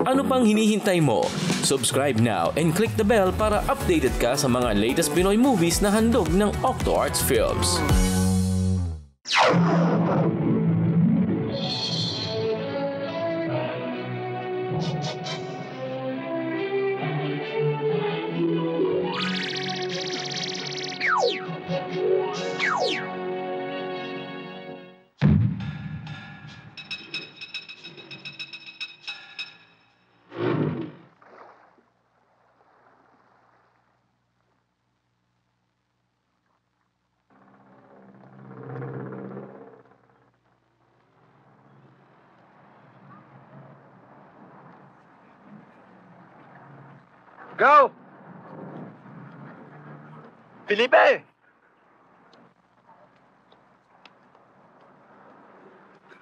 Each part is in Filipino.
Ano pang hinihintay mo? Subscribe now and click the bell para updated ka sa mga latest Pinoy movies na handog ng Octo Arts Films. Go! Felipe!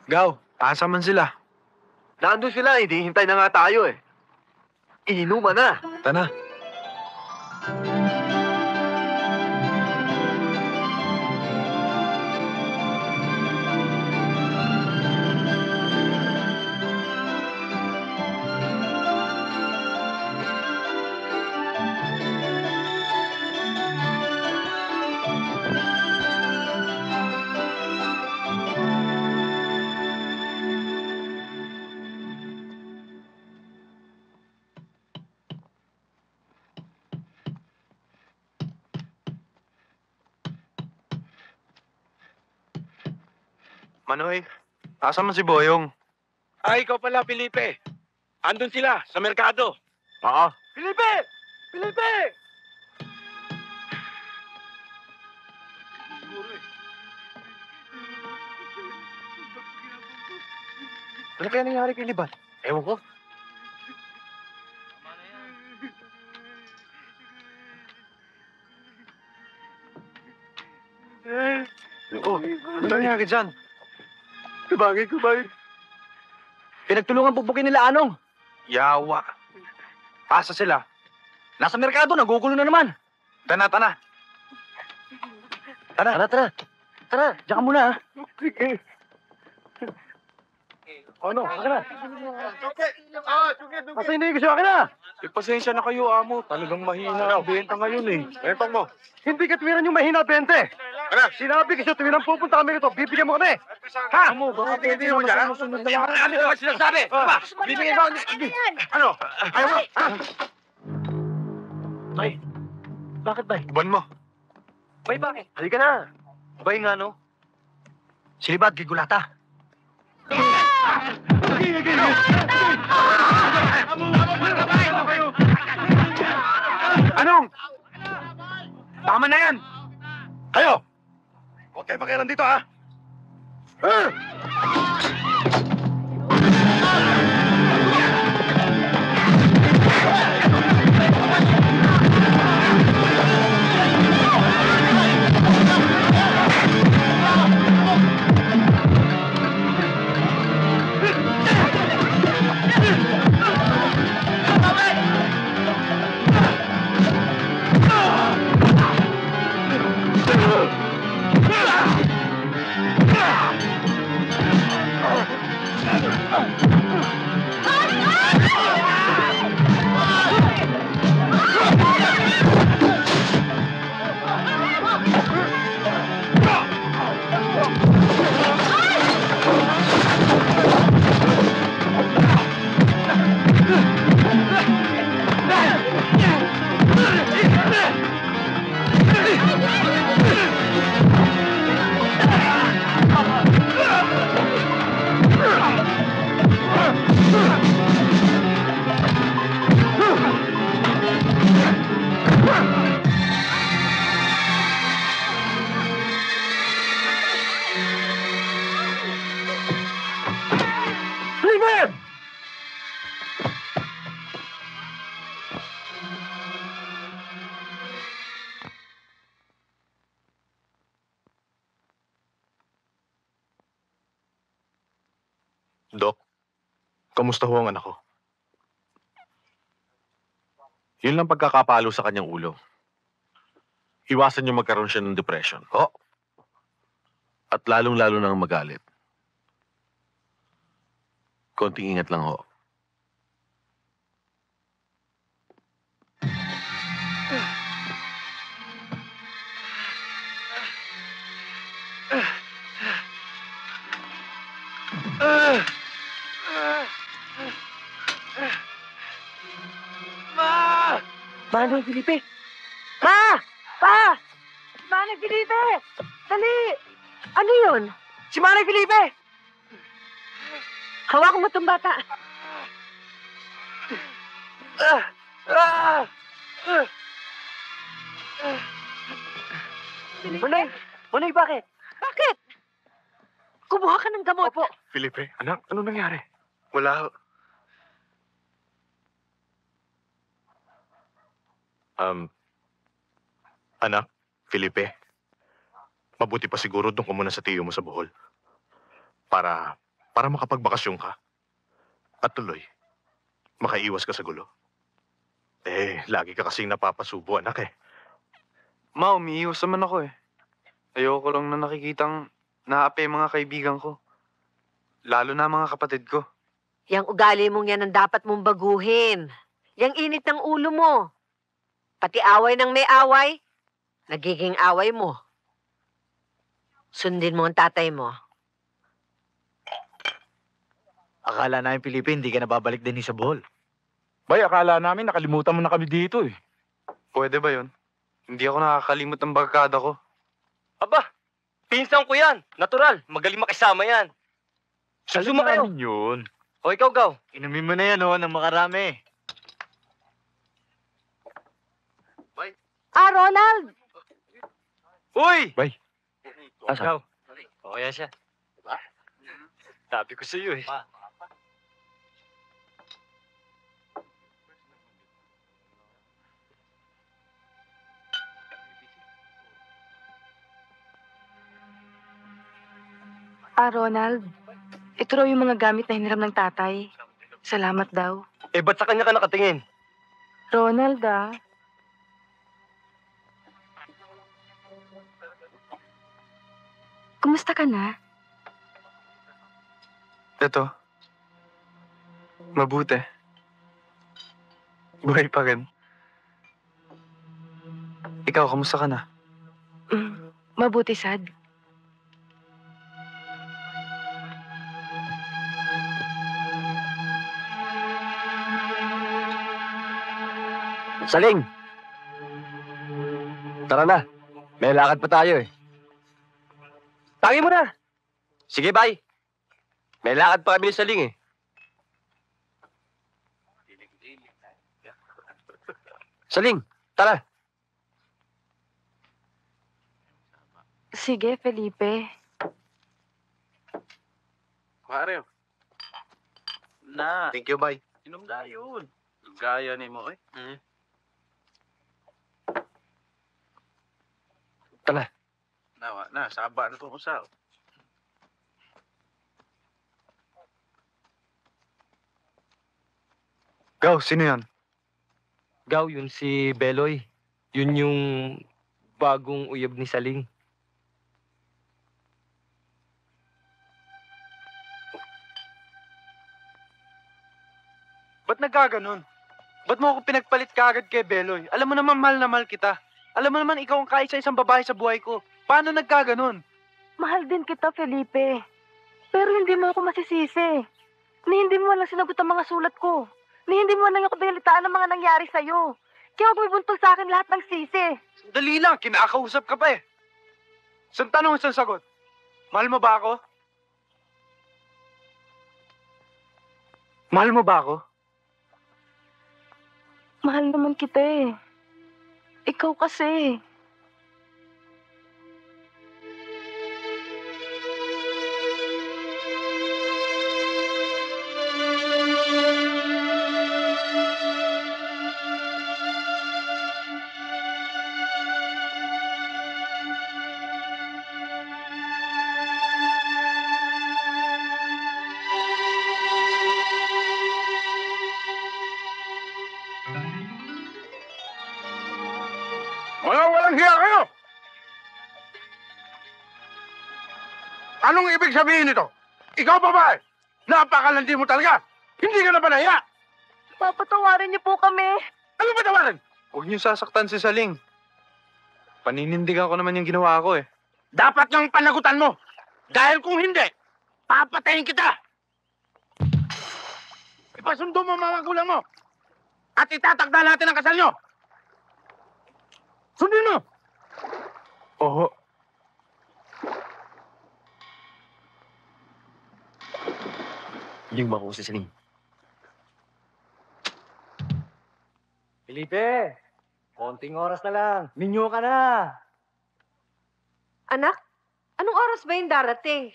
Gaw, asa man sila? Nandun sila, hindi hintay na nga tayo eh. Inuman na. Tana. Manoy, asa man si Boyong? Ay, ikaw pala, Felipe. Andun sila, sa merkado. Oo. Felipe! Felipe! Ano kaya nangyari kay Liban? Ewan ko. Oh, ano nangyari dyan? Kubagay. Pinagtulungan pagbukin nila Anong. Yawa. Asa sila? Nasa merkado, nagugulo na naman. Tana. Tara. Tara, diyan ka muna ha. Sige. Ano? Akin na. Kasi hindi ko siya akin na. Pasensya na kayo, amo. Talagang mahina ang benta ngayon eh. Bentang mo. Hindi ka tuwiran yung mahina 20. Ano? Sinabi ko siya tuwiran pupunta kami rito. Bibigyan mo kami. Ha? Amo, baka pwede mo dyan. Sunod na lang. Ano ba sinasabi? Bibigyan mo. Ano? Ayaw mo? Bay. Bakit, Bay? Buwan mo. Bay, bakit? Halika na. Bay nga, no? Silibad, gigulata. Anong? Tama na yan! Kayo! Huwag kayo pakialam dito, ha? Dok, kamusta ho ang anak ko? Yun lang pagkakapalo sa kanyang ulo. Iwasan niyo magkaroon siya ng depression. Oh, At lalong-lalo nang magalit. Konting ingat lang ho. Ma! Manong Felipe! Ma! Pa! Manong Felipe! Dali! Ano yun? Si Manong Felipe! Hawakan mo itong bata. Manay! Manay, bakit? Bakit? Kumuha ka ng gamot. Opo. Felipe, anak, ano nangyari? Wala ho. Anak, Felipe, mabuti pa siguro doon ka muna sa tiyo mo sa Bohol. Para makapagbakasyon ka. At tuloy, makaiwas ka sa gulo. Lagi ka kasing napapasubo, anak eh. Ma, umiiwas naman ako eh. Ayoko lang na nakikitang naapi ang mga kaibigan ko. Lalo na mga kapatid ko. Yang ugali mong yan ang dapat mong baguhin. Yang init ng ulo mo. Pati away ng may away, nagiging away mo. Sundin mo ang tatay mo. Akala namin, Felipe, hindi ka nababalik din sa Bohol. Bay, akala namin nakalimutan mo na kami dito eh. Pwede ba yun? Hindi ako nakakalimot ng barkada ko. Aba, pinsan ko yan. Natural, magaling makisama yan. Susuma kayo. Yun. O ikaw, Gaw. Inumin mo na yan, ng makarami. Ronald! Uy! Bay. Gaw. O kaya siya. Sabi ko sa iyo eh. Ronald, ito raw yung mga gamit na hiniram ng tatay. Salamat daw. Ba't sa kanya ka nakatingin? Ronald, Kumusta ka na? Ito. Mabuti. Buhay pa rin. Ikaw, kamusta ka na? Mabuti, Sad. Saling! Tara na. May lakad pa tayo eh. Tangi mo na! Sige, bye. May lakad pa kami ni Saling eh. Saling, tara. Sige, Felipe. Pare, Na. Thank you, bye. Inom na yun. Gaya ni mo eh. Tara. nawa na, saba na to ko sa. Gaw, sino yan? Gaw, yun si Beloy. Yun yung bagong uyab ni Saling. Ba't nagkaganon? Ba't mo ako pinagpalit kaagad kay Beloy? Alam mo naman mahal na mahal kita. Alam mo naman ikaw ang kaisa-isang babae sa buhay ko. Paano nagkaganon? Mahal din kita, Felipe. Pero hindi mo ako masisisi. Ni hindi mo lang sinagot ang mga sulat ko. Ni hindi mo lang ako balitaan ang mga nangyari sa'yo. Kaya huwag mo ibuntog sa akin lahat ng sisi. Dali lang, kinakausap ka pa eh. Isang tanong, isang sagot. Mahal mo ba ako? Mahal mo ba ako? Mahal naman kita eh. Ikaw kasi. Walang hiya kayo! Anong ibig sabihin nito? Ikaw babae! Napakalandi mo talaga! Hindi ka na ba nahiya? Papatawarin niyo po kami. Ano ba tawarin? Huwag niyo sasaktan si Saling. Paninindigan ko naman yung ginawa ko eh. Dapat nang panagutan mo! Dahil kung hindi, papatayin kita! Ipasundo mo mga magulang mo. At itatagda natin ang kasal nyo. Sundin mo! Oo. Yung bako si Celine. Felipe! Konting oras na lang. Minyo ka na. Anak, anong oras ba yung darating?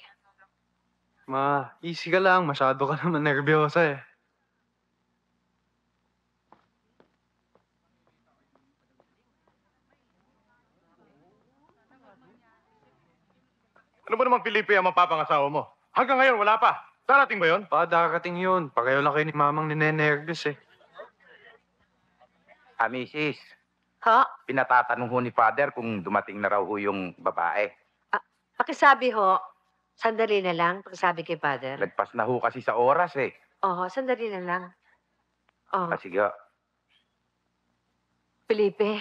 Ma, easy ka lang. Masyado ka naman nervyosa eh. Ano ba naman, Felipe, ang mapapangasawa mo? Hanggang ngayon, wala pa. Darating ba yun? Pa, darating yun. Pareho lang kayo ni mamang ninenervyos eh. Misis, Ha? pinatatanong ho ni Father kung dumating na raw ho yung babae. Pakisabi ho. Sandali na lang. Pakisabi kay Father. Lagpas na ho kasi sa oras eh. Oo, sandali na lang. Oh, Sige. Felipe.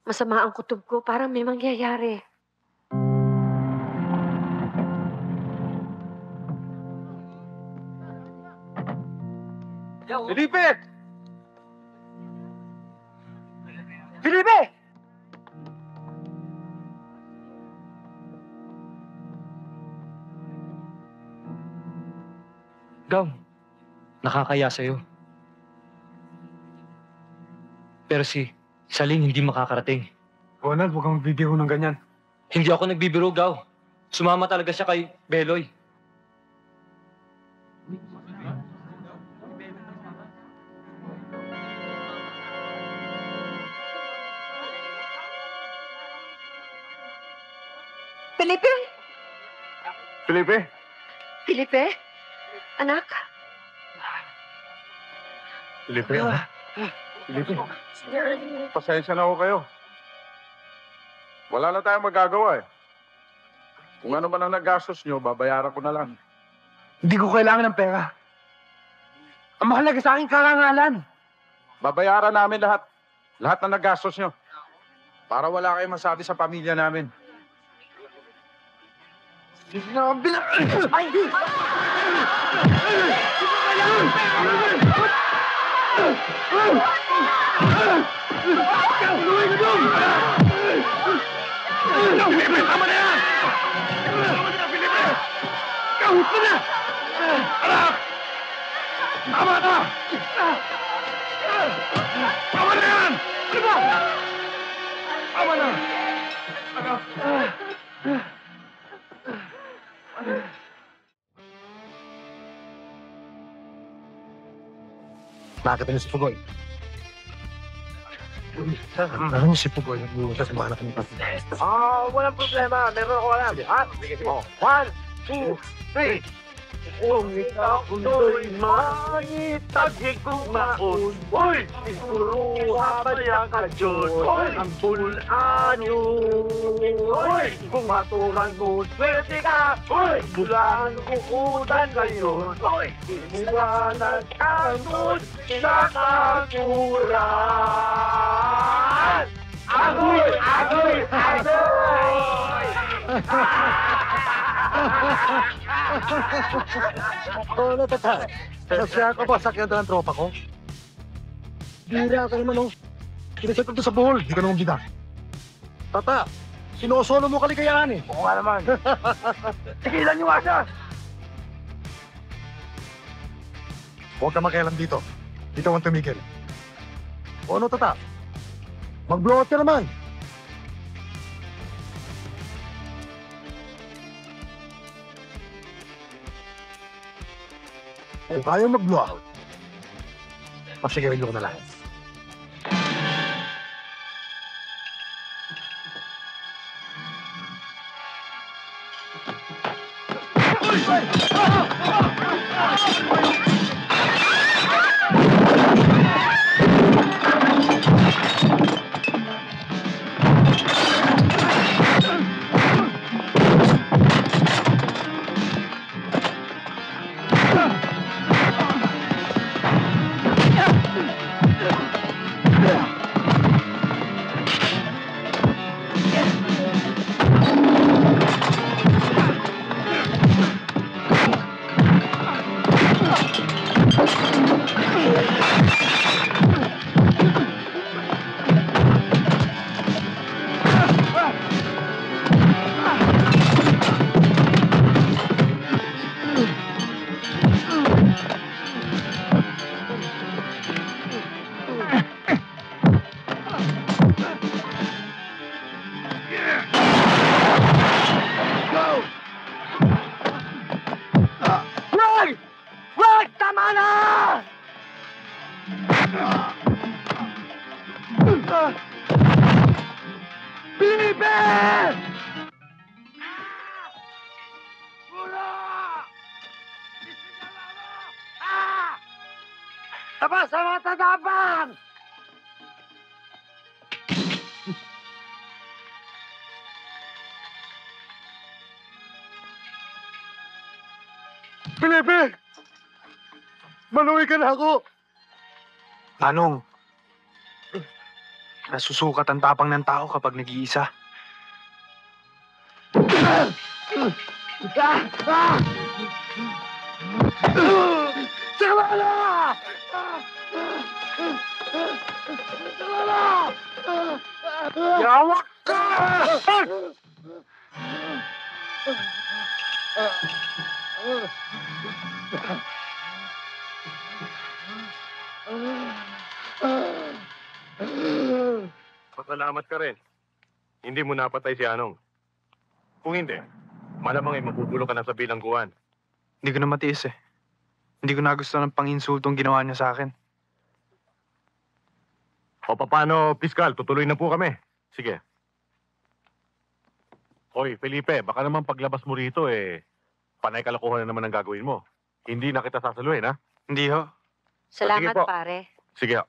Masama ang kutob ko. Parang may mangyayari. Felipe! Felipe! Gaw, nakakaya sa'yo. Pero si Saling hindi makakarating. Ronald, huwag kang magbibiro ng ganyan. Hindi ako nagbibiro, Gaw. Sumama talaga siya kay Beloy. Felipe? Felipe? Felipe? Anak? Felipe? Felipe, pasensya na ho kayo. Wala na tayong magagawa eh. Kung ano man ang nagastos nyo, babayaran ko na lang. Hindi ko kailangan ng pera. Ang mahalaga sa akin, karangalan. Babayaran namin lahat. Lahat na nagastos nyo. Para wala kayong masabi sa pamilya namin. Sinabi na... Ay! Felipe, tama na yan! Tama na, Felipe! Kahit mo na! Anak! Tama na! Tama na yan! Ano ba? Tama na! Anak! Bakit na si Pugoy? Ano si Pugoy? Nag-uusap sa mga anak ni Pati. Walang problema. Meron ako alam. Ha? Oh, 1, 2, 3. Kung ikaw tuloy manitagig kong maun, Uy! Siguro habayang ka Diyos, ang pulaan-o. Uy! Kung maturan mo, swerte ka, Uy! Mula ang kukudan ngayon, Uy! Imuwanan ka nun sa kaguran! Agoy! Agoy! Agoy! Ano, tata? Nasya ka ba sakyan ng tropa ko? Bira ka naman, oh. Kinasya ko sa buhol. Hindi ka naman bida. Tata, sinosolo mo kaligayahan eh. Oo nga naman. Tigilan niyo nga siya! Huwag ka makialam dito. Dito ang tumigil. O ano, tata? Mag-blow out ka naman. Kung kaya mag-blow out, pasigarin ko na lang. Felipe! Tapos sa mga tatapang! Felipe! Manuwi ka na ako! Anong? Nasusukat ang tapang ng tao kapag nag-iisa. Salala! Yawak ka! Pasalamat ka rin. Hindi mo napatay si Anong. Kung hindi, malamang ay mapupulo ka na sa bilangguan. Hindi ko na matiis eh. Hindi ko nagustuhan ng pang-insultong ginawa niya sa akin. O paano, Piskal? Tutuloy na po kami. Sige. Hoy, Felipe, baka naman paglabas mo rito panay kalokohan na naman ang gagawin mo. Hindi na kita sasaluhin, ha? Hindi ho. Salamat, po. pare. Sige, ho.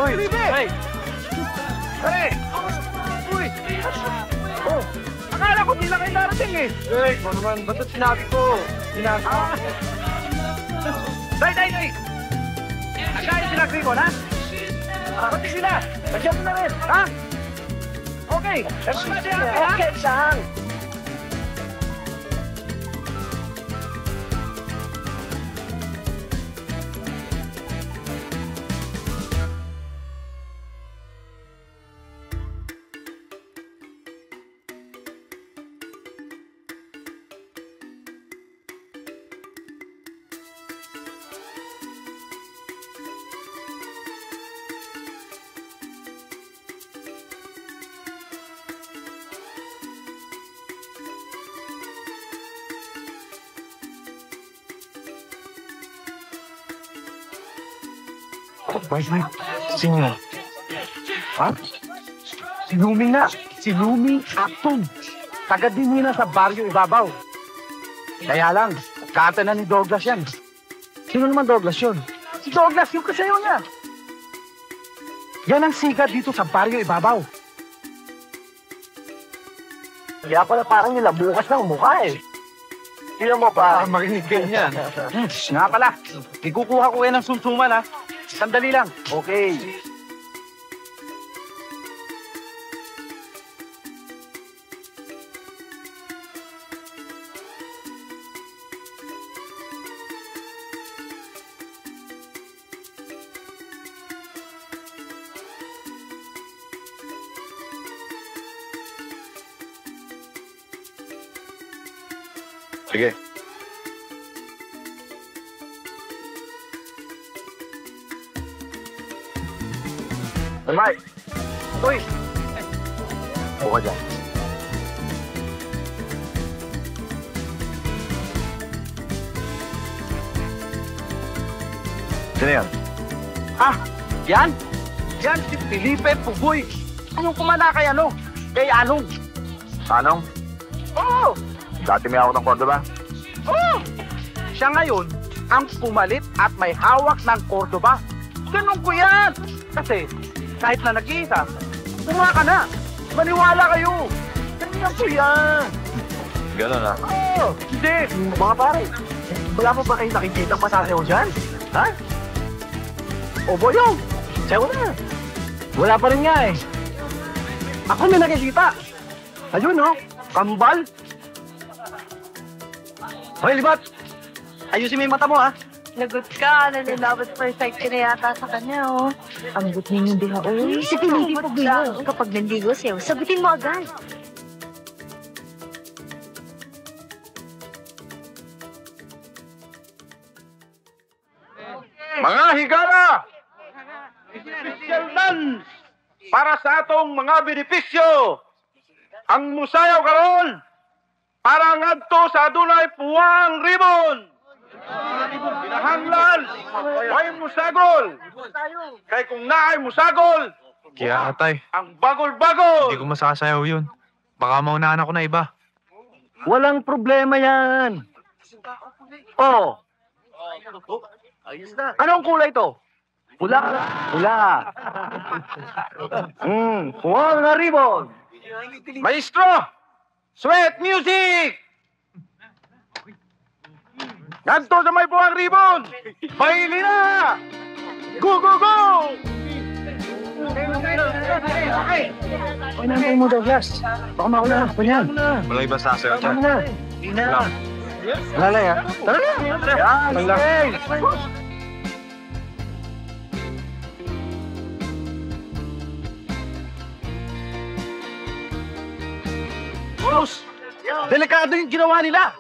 Uy! Hey! Hey! Uy! Oh! Akala ko di lang kayo darating eh! Hey! Ano naman? Basta't sinabi ko? Sinabi ko? Day! Agay sinagri ko, na? Pati sila! Nandiyan mo na rin, ha? Okay! Okay, saan? Wait. Sino? Ha? Si Lumi nga. Si Lumi Acton. Taga din nila sa baryo Ibabaw. Kaya lang, kata na ni Douglas yan. Sino naman Douglas yun? Si Douglas, yung kasayo niya. Yan ang sikat dito sa baryo Ibabaw. Kaya pala parang nilabukas ng mukha eh. Sino mo pa? Marinig kayo niyan. Nga pala, ikukuha ko yan ng sumsuman ha. Sandali lang. Okay. Sige. Alright. Uy! Buka dyan. Sino yan? Ah, yan? Yan si Felipe Pugoy. Anong kumana kay ano? Kay Anong. Anong? Oo! Dati may ako ng Cordoba. Oo! Siya ngayon ang pumalit at may hawak ng Cordoba. Ganun ko yan! Kasi kahit na nag-iisa, kumuha ka na. Maniwala kayo. Ganyan ko yan. Ganon ah. Oh, hindi! Mga pare, wala pa ba kayong nakikita pasasayaw dyan? Ha? O boyong, sayaw na. Wala pa rin nga eh. Ako may nakikita. Ayun no, kambal. Hoy, libat! Ayusin mo yung mata mo ha. Lagot ka, nanilabot first sight ka na yata sa kanya, oh. Ang gut ninyong diha, oh. Sige, hindi mo bilang. Kapag nandigo sa'yo, sagutin mo agad. Mga higala! Special dance para sa atong mga benepisyo. Ang musayaw karon para ngadto sa adunay puwang ribon. Pinahanglan, way musagol. Kay kung naay musagol, Kaya atay, ang bagol-bagol. hindi ko masasayaw yun. Baka maunahan ako na iba. Walang problema yan. Oh. Anong kulay to? Pula. Pula. Puwang na ribon. Maestro! Sweat music! Ganto sa may puwang ribon! Baili na! Go, go, go! Ay, nantay mo, Douglas. Baka mauna. Panyan. Wala iba sasayaw dyan. na. Wala. Wala ya. Tara na. Yan. Sige. Boss, delikado yung ginawa nila.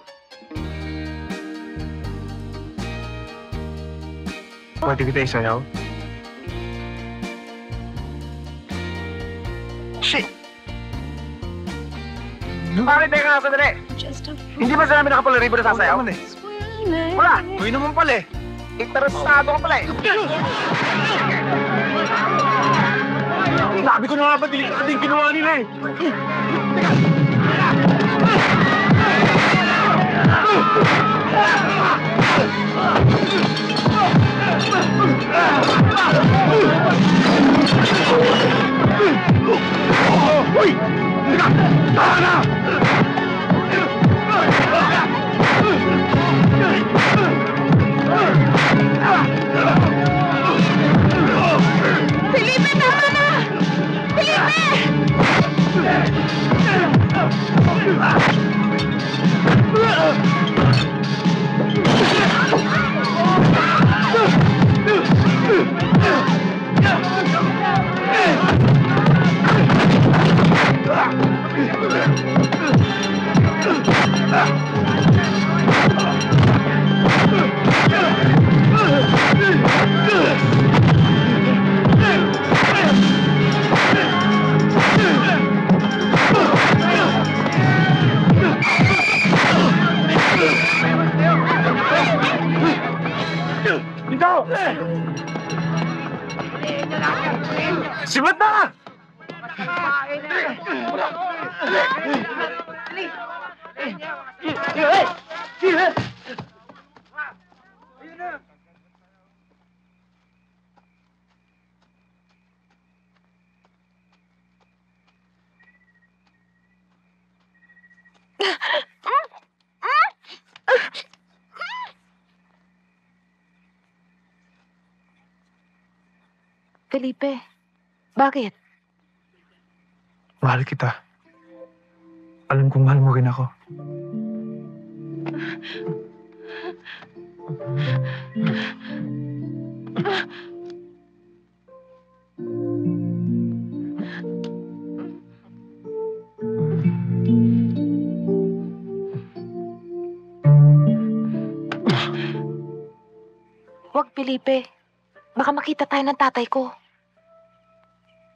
Pwede kita isayaw? Shit! Bakit tayo nga sandali? Hindi ba sinabi nakapalaribo na sasayaw? Wala! Uy naman pala eh. Interesado ka pala eh. Sabi ko na nga ba, delikado yung ginawa nila eh. Uy! Tahan na! Felipe, tama na! Felipe! Dito! Sibat na! Felipe, bakit? Mahal kita. Alam kong mahal mo rin ako. Huwag, Felipe. Baka makita tayo ng tatay ko.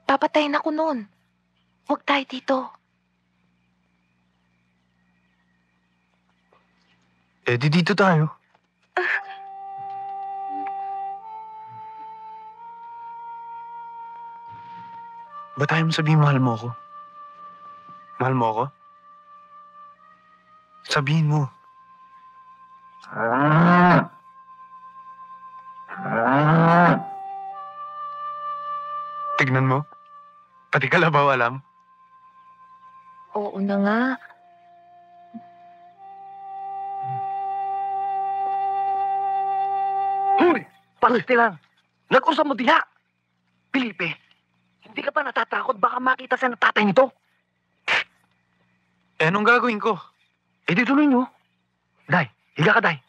Papatayin ako noon. Huwag tayo dito. Eh di dito tayo. Ba't tayo mo sabihin mahal mo ako? Mahal mo ako? Sabihin mo. Tignan mo. Pati kalabaw alam. Oo na nga. Pasti lang. Nag-usap mo diha. Felipe, hindi ka pa natatakot baka makita sa tatay nito? Eh, anong gagawin ko? Eh, di tuloy nyo. Day, higa ka, Day.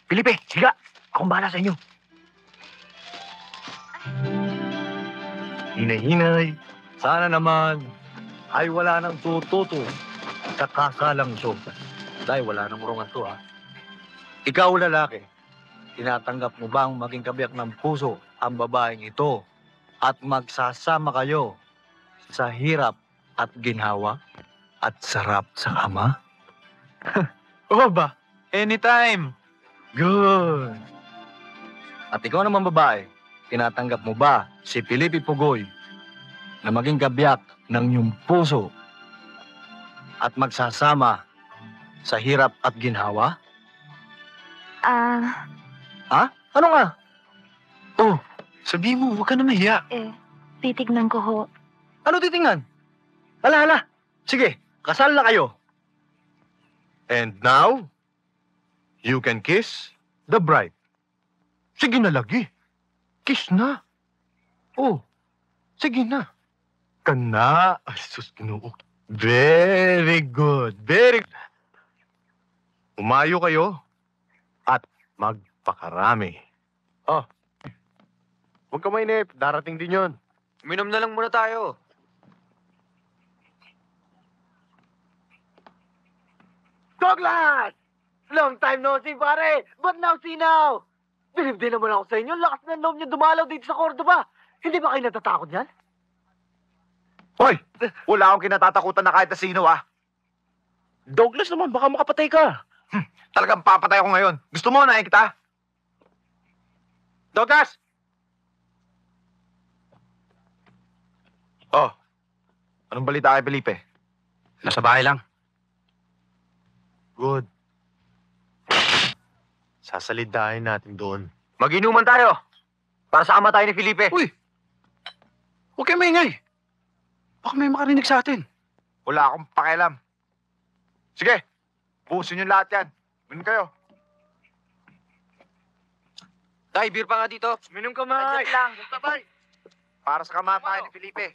Felipe, higa. Akong bahala sa inyo. Hinay-hinay. Sana naman ay wala nang tututo sa kasalang so. Day, wala nang urungan to, ha? Ikaw, lalaki, tinatanggap mo bang maging kabiyak ng puso ang babaeng ito at magsasama kayo sa hirap at ginhawa at sarap sa ama? Oo ba? Anytime. Good. At ikaw naman babae, tinatanggap mo ba si Felipe Pugoy na maging kabiyak ng iyong puso at magsasama sa hirap at ginhawa? Ano nga? Oh, sabihin mo, huwag ka na mahiya. Titignan ko ho. Ano titingnan? Hala. Sige, kasal na kayo. And now, you can kiss the bride. Sige na lagi. Kiss na. Oh, sige na. Kana. Ay, sus, Ginoo. Very good. Very good. Umayo kayo at magpakarami. Oh, huwag ka mainip. Darating din yon. Uminom na lang muna tayo. Douglas! Long time no see, pare. But now, see now. Bilib din naman ako sa inyo. Lakas ng loob niyo dumalaw dito sa Cordoba. Hindi ba kayo natatakot yan? Hoy! Wala akong kinatatakutan na kahit na sino, ah. Douglas naman, baka makapatay ka. Talagang papatay ako ngayon. Gusto mo, nahin kita? Douglas! Oh, anong balita kay Felipe? Nasa bahay lang. Good. Sasalidahin natin doon. Mag-inuman tayo. Para sa ama tayo ni Felipe. Uy! Huwag kayo maingay. Baka may makarinig sa atin. Wala akong pakialam. Sige, busin yung lahat yan. Minum kayo. Tay, beer pa nga dito. Minum ka, May. lang. Sabay. Para sa kamatayan ni Felipe.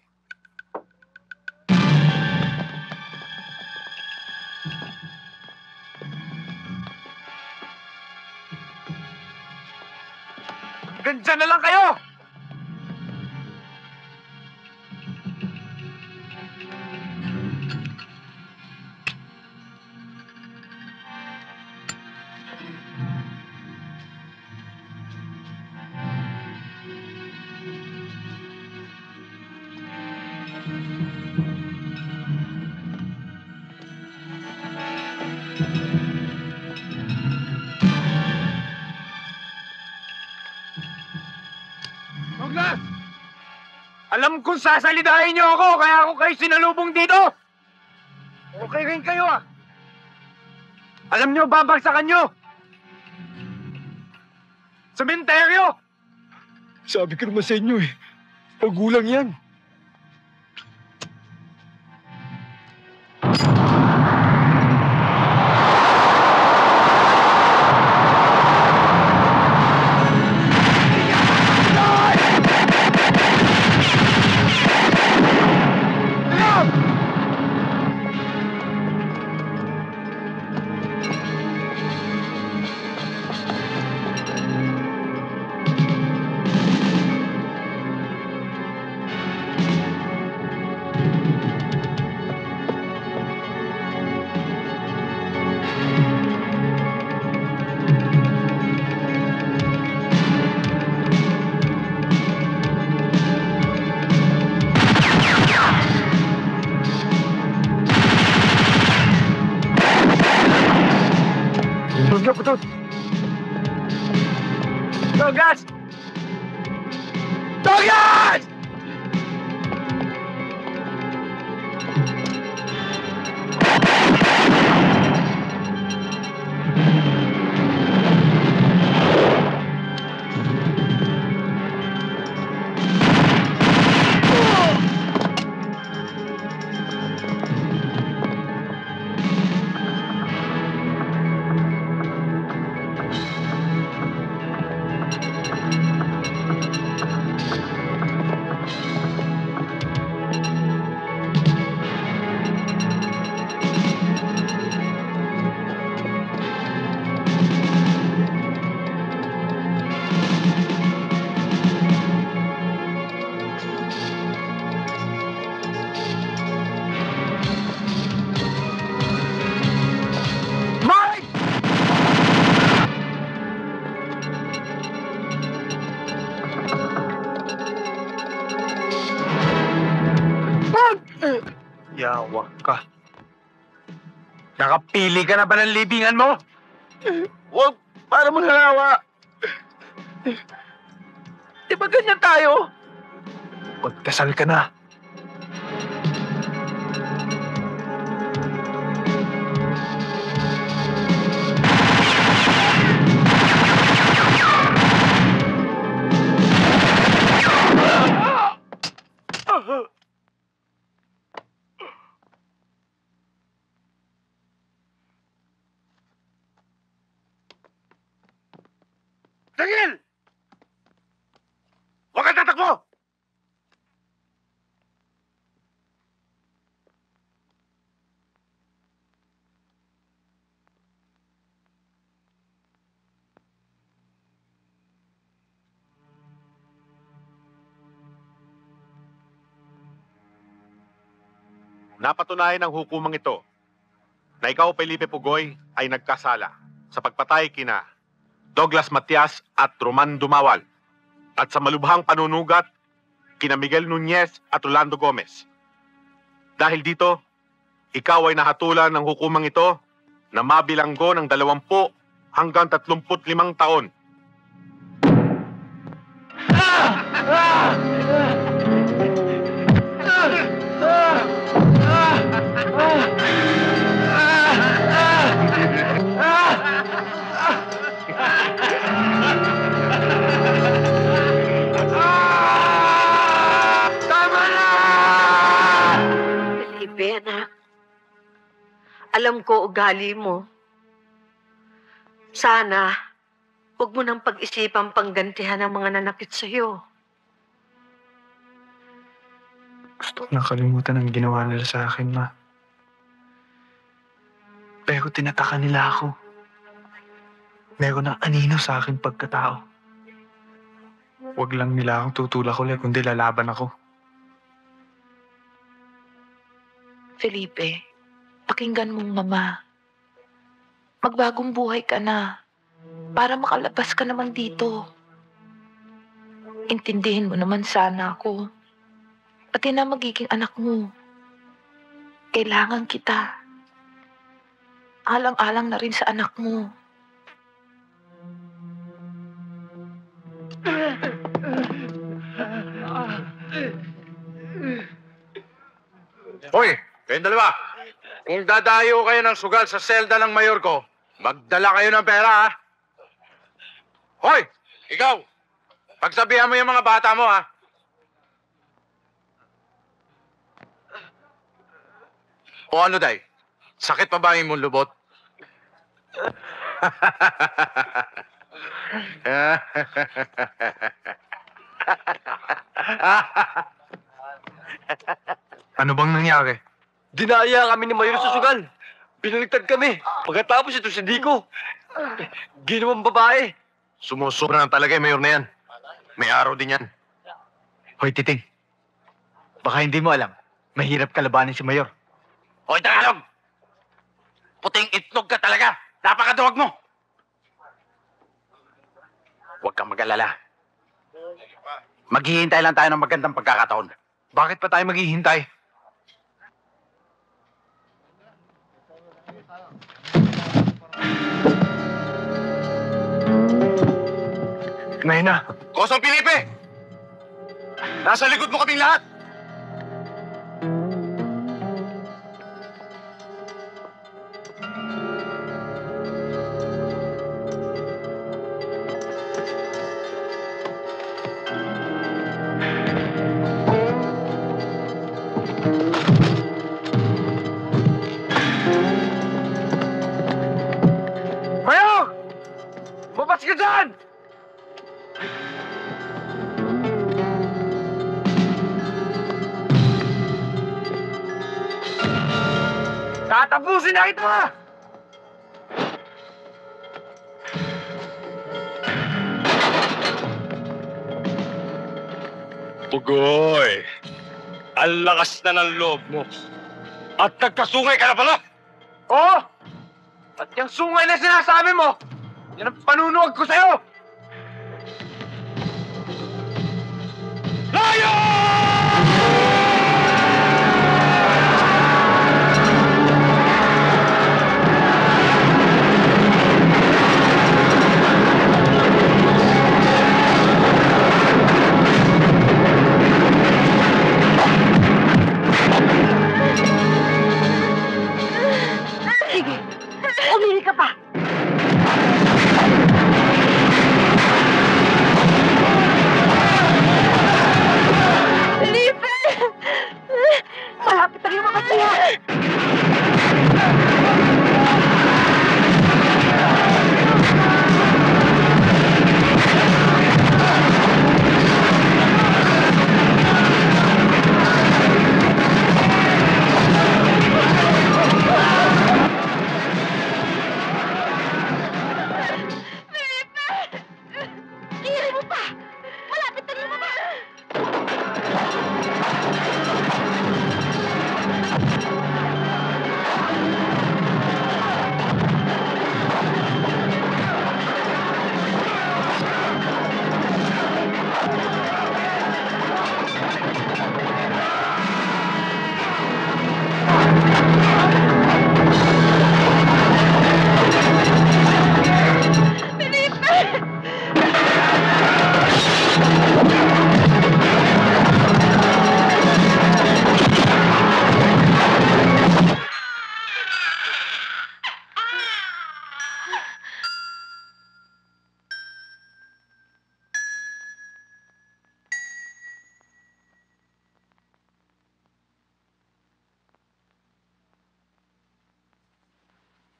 Gandyan na lang kayo! Douglas! Alam kong sasalidahin niyo ako, kaya ako kayo sinalubong dito! Okay rin kayo, ah! Alam niyo, babagsakan niyo! Sementeryo! Sabi ko naman sa inyo eh. Pagulang yan. Douglas! Douglas! Nakapili ka na ba ng libingan mo? Huwag para manghalawa. Di ba ganyan tayo? Magdasal ka na. Tigil! Huwag kang tatakbo! Napatunayan ng hukumang ito na ikaw, Felipe Pugoy, ay nagkasala sa pagpatay kina Douglas Matias at Roman Dumawal at sa malubhang panunugat kina Miguel Nunez at Rolando Gomez. Dahil dito, ikaw ay nahatulan ng hukumang ito na mabilanggo ng 20 hanggang 35 taon. Felipe, anak. Alam ko ugali mo. Sana, huwag mo nang pag-isipang panggantihan ang mga nanakit sa'yo. Gusto ko nakalimutan ang ginawa nila sa akin, Ma. Pero tinataka nila ako. Meron ng anino sa akin pagkatao. Huwag lang nila akong tutulak ulit, kundi lalaban ako. Felipe, pakinggan mong mama. Magbagong buhay ka na para makalabas ka naman dito. Intindihin mo naman sana ako. Pati na magiging anak mo. Kailangan kita. Alang-alang na rin sa anak mo. Hoy, kayong dalawa. Kung dadayo kayo ng sugal sa selda ng mayor ko, magdala kayo ng pera, ha? Hoy, ikaw! Pagsabihan mo yung mga bata mo, ha? O ano, Day? Sakit pa ba yung mong lubot? Ano bang nangyari? Dinaya kami ni Mayor sa sugal. Pinaligtad kami. Pagkatapos ito si Dico. Ginawang babae. Sumusobra na talaga yung mayor na yan. May araw din yan. Hoy, Titing. Baka hindi mo alam. Mahirap kalabanin si Mayor. Hoy, Tagalog! Puting itlog ka talaga. Napakaduwag mo. Huwag kang mag-alala. Maghihintay lang tayo ng magandang pagkakataon. Bakit pa tayo maghihintay? Nahina. Kosong Felipe! Nasa likod mo kaming lahat! Mayor! Mabas ka dyan! Tatapusin na kita! Pugoy, ang lakas na ng loob mo. At nagkasungay ka na pala! Oo! At yung sungay na sinasabi mo, yan ang panunuwag ko sa'yo! Layo! Sige, umili ka pa. Felipe! Malapit na yung makasiya.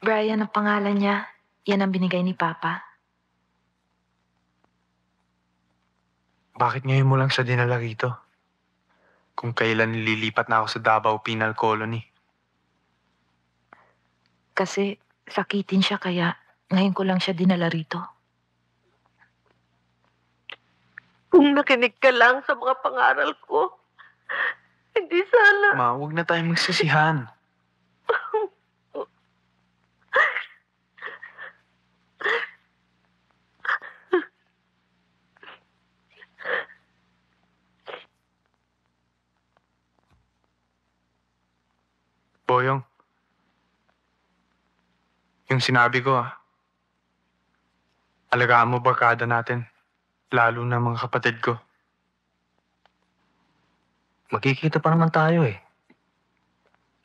Brian ang pangalan niya. Yan ang binigay ni Papa. Bakit ngayon mo lang siya dinala rito? Kung kailan nililipat na ako sa Davao Penal Colony. Kasi sakitin siya kaya ngayon ko lang siya dinala rito. Kung nakinig ka lang sa mga pangaral ko, hindi sana. Ma, huwag na tayong magsisihan. Boyong, yung sinabi ko alagaan mo barkada natin, lalo na mga kapatid ko. Magkikita pa naman tayo eh.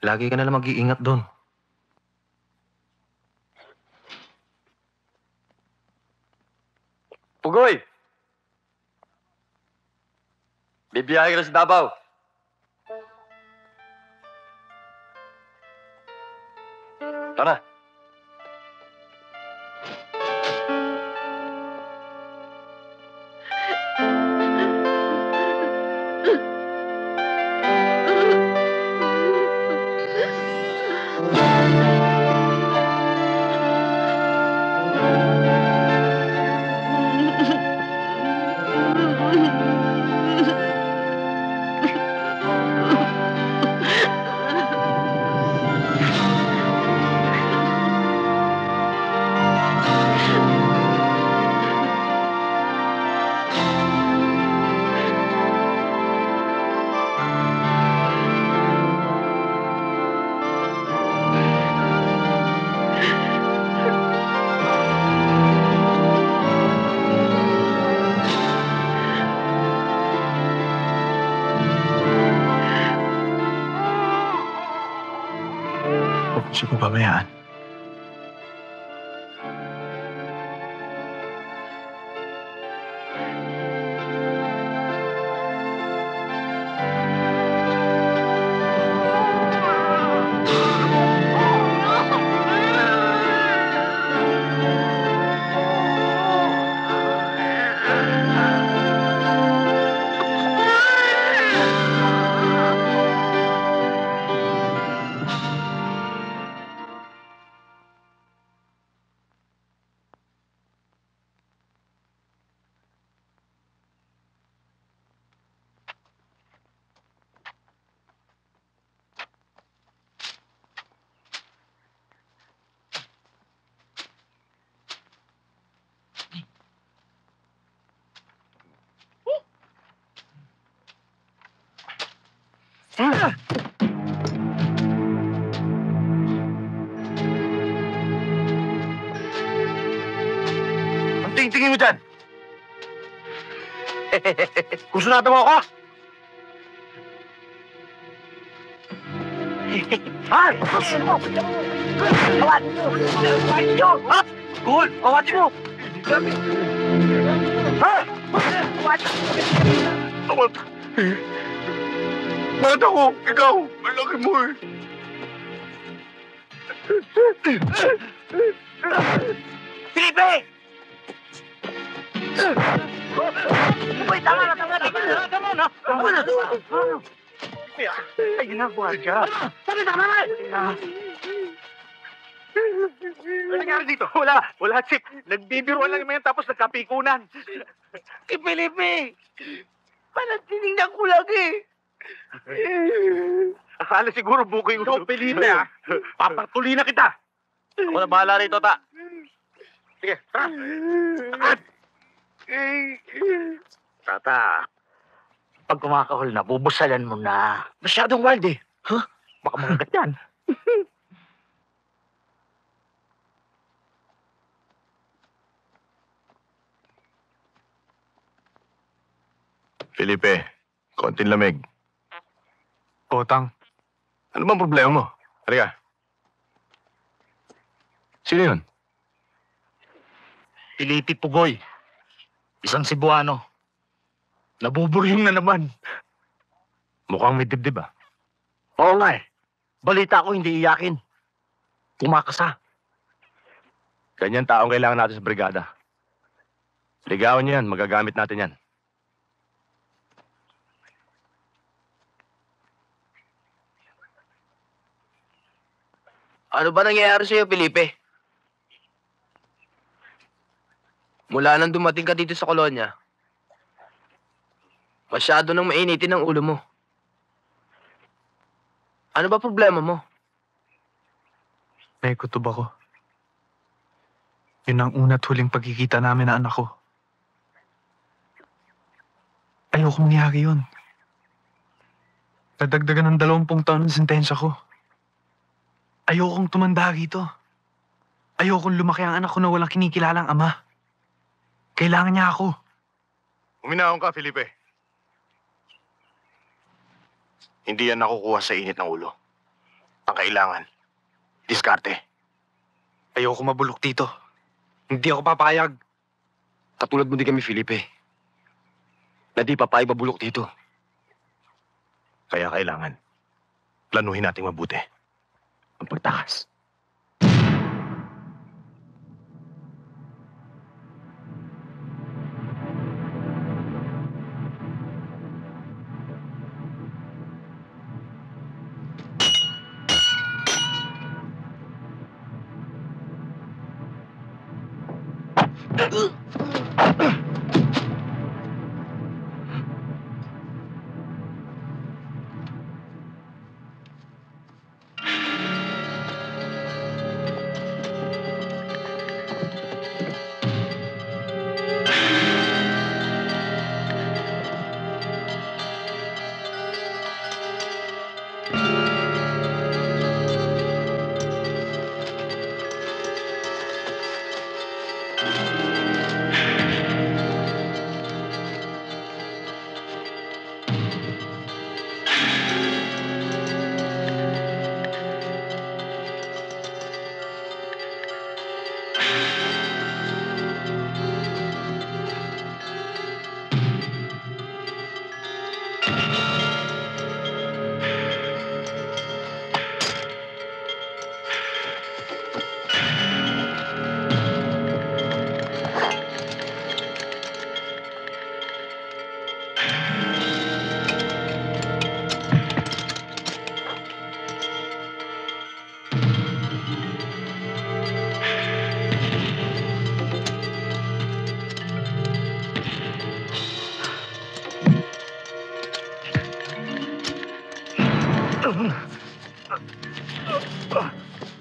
Lagi ka na lang mag-iingat doon. Pugoy! Bibiyahe ka na sa Davao. Tara. Huwag siya pababayaan. Ang tingin mo dyan! Kusunatan mo ako! Ha? Kawatin mo! Kawatin nyo! Ha? Cool! Kawatin mo! Ha? Kawatin mo! Bakit ako? Ikaw! Ang laki mo eh! Felipe! Uy, tama na! Ay, ginagawa ka. Tama na! Ano nangyari dito? Wala, Chip. Nagbibiruan lang naman yan tapos nagkapikunan. Kay Felipe! Parang tinignan ko lang eh. Akala siguro buko yung uso. Felipe, ha? Papatuli na kita. Ako na bahala rito, ta. Sige, tara. Sakad! Tata, pag kumakahol na, bubusalan mo na. Masyadong wild eh. Huh? Baka makagat yan. Felipe, konting lamig. Potang, Ano bang problema mo? Halika. Sino yun? Felipe Pugoy. Isang Cebuano. Nabuburyong na naman. Mukhang may dibdib ah. Oo nga eh. Balita ko hindi iyakin. Kumakasa. Ganyan taong kailangan natin sa brigada. Ligawan niyo yan, magagamit natin yan. Ano ba nangyayari sa'yo, Felipe? Mula nang dumating ka dito sa kolonya, masyado nang mainitin ang ulo mo. Ano ba problema mo? may kutob ako. Yun ang una't huling pagkikita namin na anak ko. Ayoko mangyari yun. Nadagdagan ng 20 taon ng sentensya ko. Ayokong tumanda rito. Ayokong lumaki ang anak ko na walang kinikilalang ama. Kailangan niya ako. Uminahon ka, Felipe. Hindi yan nakukuha sa init ng ulo. Ang kailangan, diskarte. Ayoko mabulok dito. Hindi ako papayag. Katulad mo din kami, Felipe. Na di papayag mabulok dito. Kaya kailangan, planuhin nating mabuti ang pagtakas.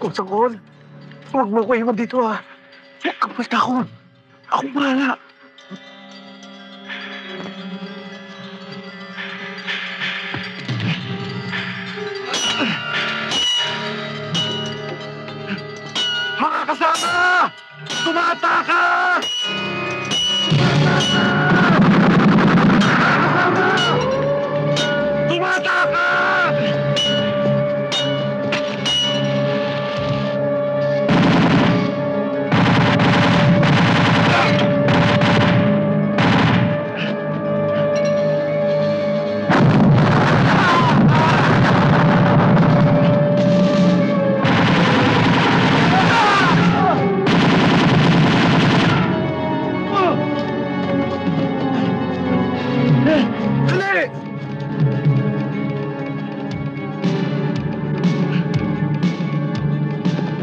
Kusangkol, huwag mo ko iwan dito ah. Huwag kang matakot. Ako bahala. Mga kasama! Tumata ka! Tumata ka!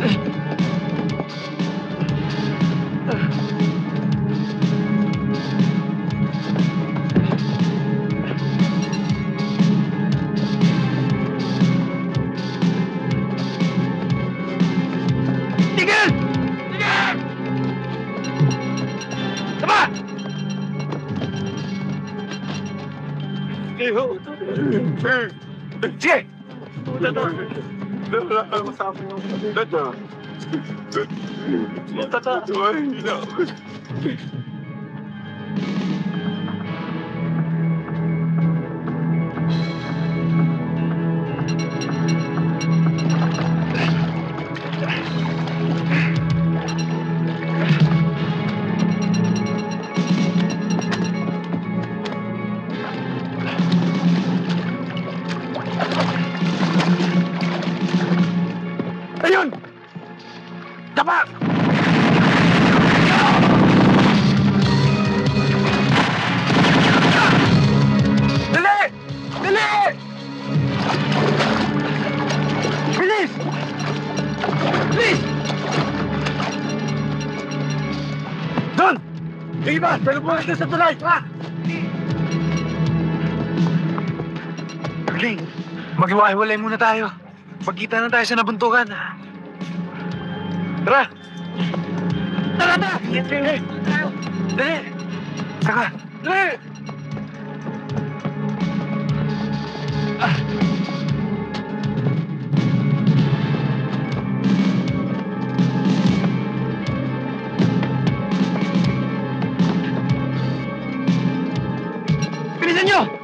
Sige! Ayun! Tama! Dali! Dali! Bilis! Bilis! Doon! Yung iba, talubong natin sa tulay! Ha? Ling, maghiwa-hiwalay muna tayo. Magkita na tayo sa nabuntukan. Tara! Tara na! Dali! Saka! Dali! Bilisan nyo!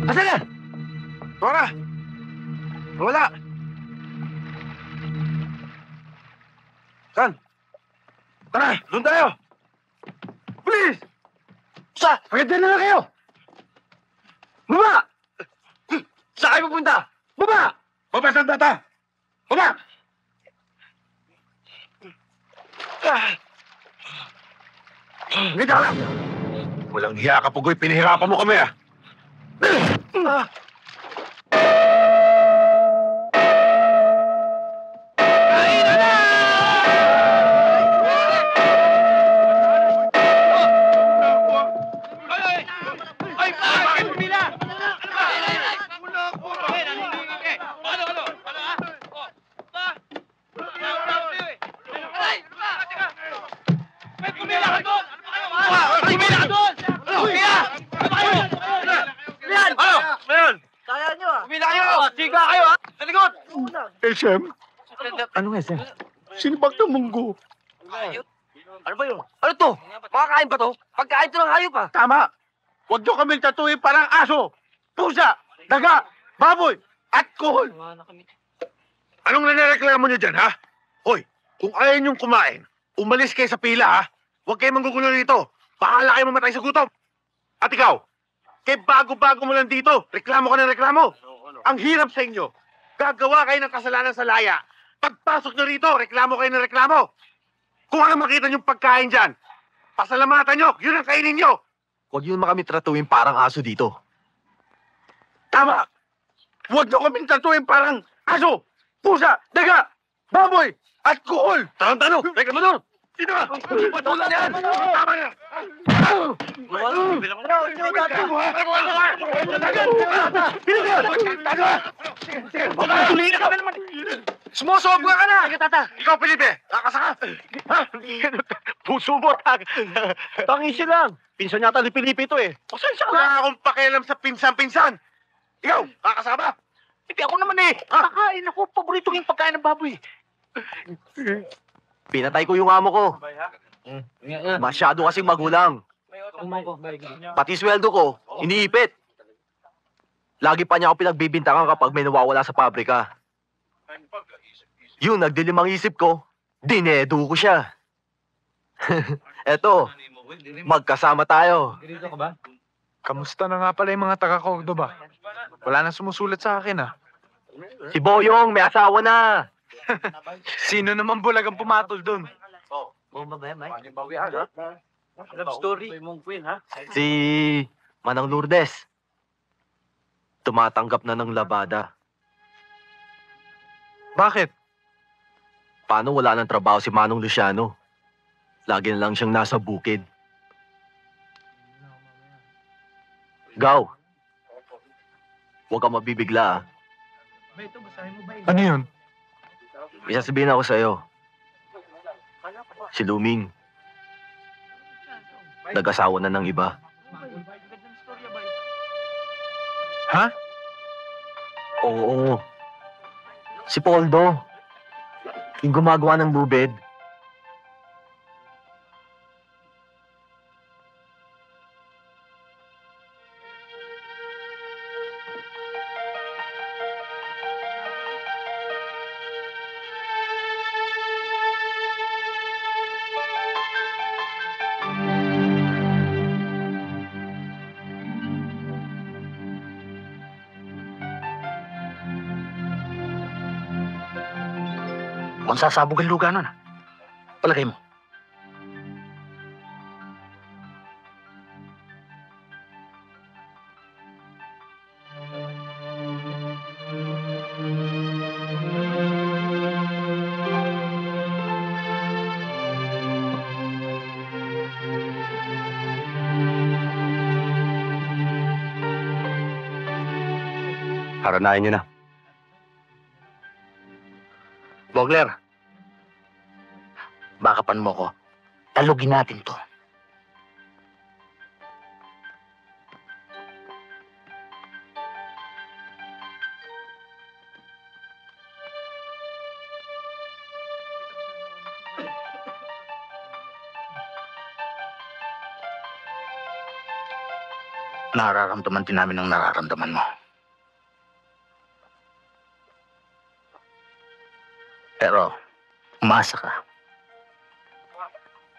Asan na? Dora! Wala! Saan? Tara! Doon tayo! Please! Sa! Pagkita na lang kayo! Baba! Saan kayo pupunta? Baba! Baba saan tata? Baba! Hindi ka lang! Walang hiya ka, Pugoy. Pinahirapan mo kami, ah! SM? Anong SM? Sinibag ng munggo. Ano ba yun? Ano to? Makakain ba to? Pagkain to ng hayop pa. Tama. Huwag niyo kaming tatuin parang aso, pusa, daga, baboy, at kohol. Anong nanareklamo niyo dyan, ha? Hoy, kung ayaw niyong kumain, umalis kayo sa pila, ha? Huwag kayong manggugulo rito. Bahala kayo mamatay sa gutom. At ikaw, kay bago-bago mo lang dito, reklamo ka ng reklamo. Ang hirap sa inyo. Gagawa kayo ng kasalanan sa laya. Pagpasok nyo rito, reklamo kayo ng reklamo. Kung ano makita niyong pagkain dyan, pasalamatan nyo, yun ang kainin nyo. Huwag yun kami tratuin parang aso dito. Tama! Huwag nyo kaming tatuin parang aso, pusa, daga, baboy, at kuhol. Tarantano, reklamador! Sino ka? Patulan yan! Tama na! Sumusobra ka na! Sige, tata. Ikaw, Felipe, kakasaka. Puso mo, Tangisi lang. Pinsan yata ni Felipe ito eh. Pasensya ka. Wala akong pakialam sa pinsan-pinsan. Ikaw, kakasama? Hindi ako naman eh. Kakain ako. Paborito ko yung pagkain ng baboy. Pinatay ko yung amo ko. Masyado kasing magulang. Pati sweldo ko, iniipit. Lagi pa niya ako pinagbibintangan kapag may nawawala sa pabrika. Yung nagdilimang isip ko, dinedo ko siya. Eto, magkasama tayo. Kamusta na nga pala yung mga taga-Cordoba? Wala na sumusulat sa akin, ah. Si Boyong, may asawa na. Sino naman bulagang pumatol dun? Love story. Si Manang Lourdes. Tumatanggap na ng labada. Bakit? Paano wala ng trabaho si Manong Luciano? Lagi na lang siyang nasa bukid. Gaw, huwag kang mabibigla, ah. Ano yun? May sasabihin ako sa'yo. Si Luming, nag-asawa na ng iba. Ha? Oo. Si Poldo, yung gumagawa ng bubed. Mukhang sasabog ang lugar nun. Palagay mo. Haranayan niyo na. Bogler, bakapan mo ko. Talugin natin to. Nararamdaman din namin ang nararamdaman mo. Pero, umasa ka.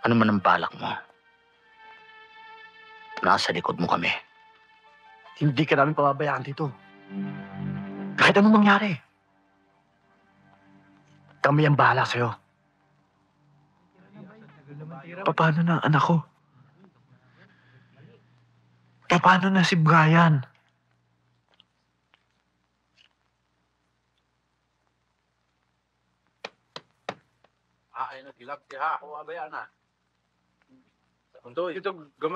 Ano man ang balak mo, nasa likod mo kami. Hindi ka namin pababayaan dito. Kahit anong mangyari. Kami ang bahala sa'yo. Paano na ang anak ko? Paano na si Brian?